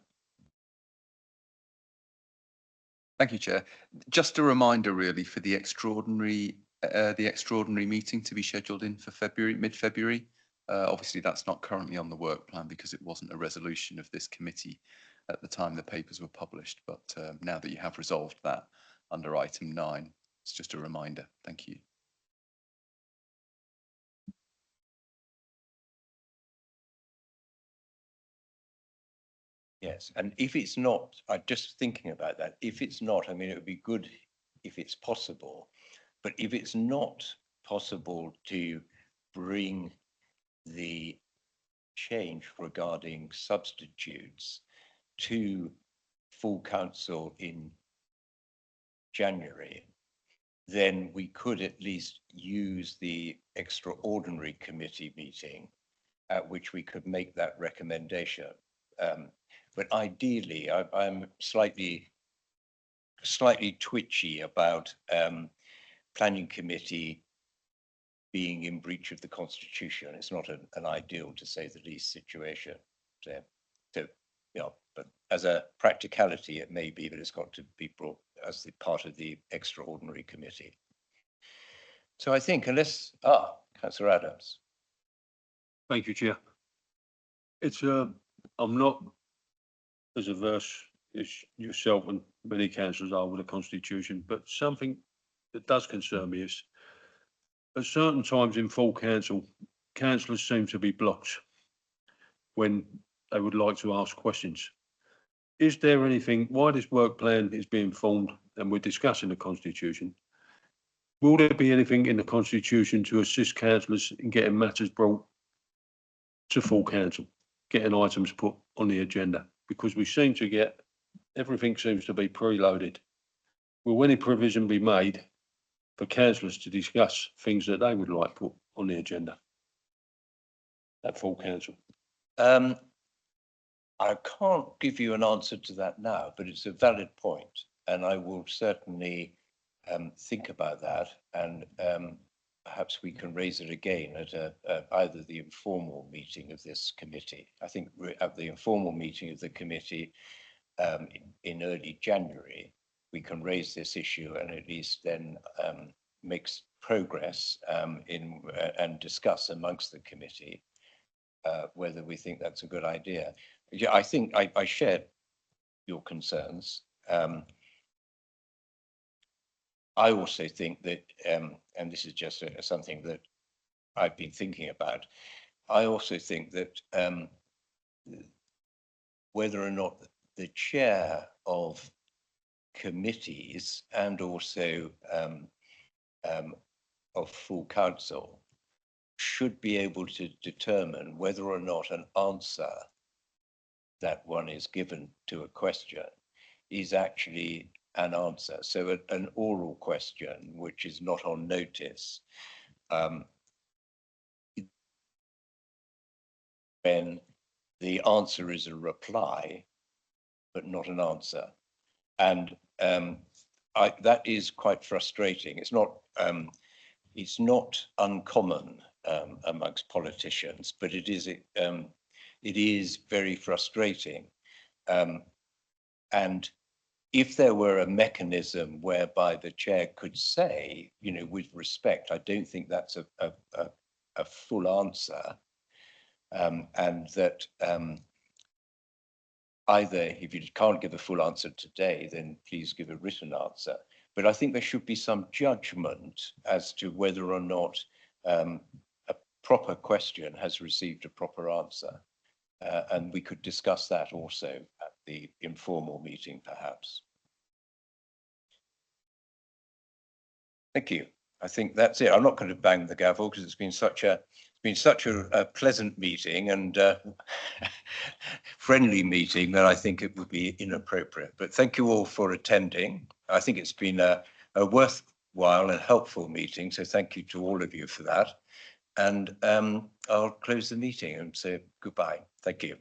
Speaker 9: Thank you, Chair. Just a reminder, really, for the extraordinary meeting to be scheduled in for February, mid-February. Obviously, that's not currently on the work plan because it wasn't a resolution of this committee at the time the papers were published. But now that you have resolved that under item 9, it's just a reminder. Thank you.
Speaker 1: Yes, and if it's not, I'm just thinking about that. If it's not, I mean, it would be good if it's possible, but if it's not possible to bring the change regarding substitutes to full council in January, then we could at least use the extraordinary committee meeting at which we could make that recommendation. But ideally, I'm slightly twitchy about planning committee being in breach of the constitution. It's not an ideal, to say the least, situation. So you know, but as a practicality, it may be, but it's got to be brought as the part of the extraordinary committee. So I think unless, Councillor Adams.
Speaker 7: Thank you, Chair. It's I'm not as averse as yourself and many councillors are with the constitution, but something that does concern me is at certain times in full council, councillors seem to be blocked when they would like to ask questions. Is there anything, while this work plan is being formed and we're discussing the constitution, will there be anything in the constitution to assist councillors in getting matters brought to full council, getting items put on the agenda? Because we seem to get, everything seems to be preloaded. Will any provision be made for councillors to discuss things that they would like put on the agenda at full council?
Speaker 1: I can't give you an answer to that now, but it's a valid point, and I will certainly think about that, and perhaps we can raise it again at either the informal meeting of this committee. I think we're at the informal meeting of the committee in early January. We can raise this issue and at least then makes progress and discuss amongst the committee whether we think that's a good idea. Yeah, I think I share your concerns. I also think that, and this is just something that I've been thinking about, I also think that whether or not the chair of committees and also of full council should be able to determine whether or not an answer that one is given to a question is actually an answer. So an oral question, which is not on notice, when the answer is a reply, but not an answer. And that is quite frustrating. It's not uncommon amongst politicians, but it is very frustrating. And if there were a mechanism whereby the chair could say, you know, with respect, I don't think that's a full answer, and that either if you can't give a full answer today, then please give a written answer. But I think there should be some judgment as to whether or not a proper question has received a proper answer. And we could discuss that also at the informal meeting, perhaps. Thank you. I think that's it. I'm not going to bang the gavel because it's been such a pleasant meeting and friendly meeting that I think it would be inappropriate. But thank you all for attending. I think it's been a worthwhile and helpful meeting. So thank you to all of you for that. And I'll close the meeting and say goodbye. Thank you.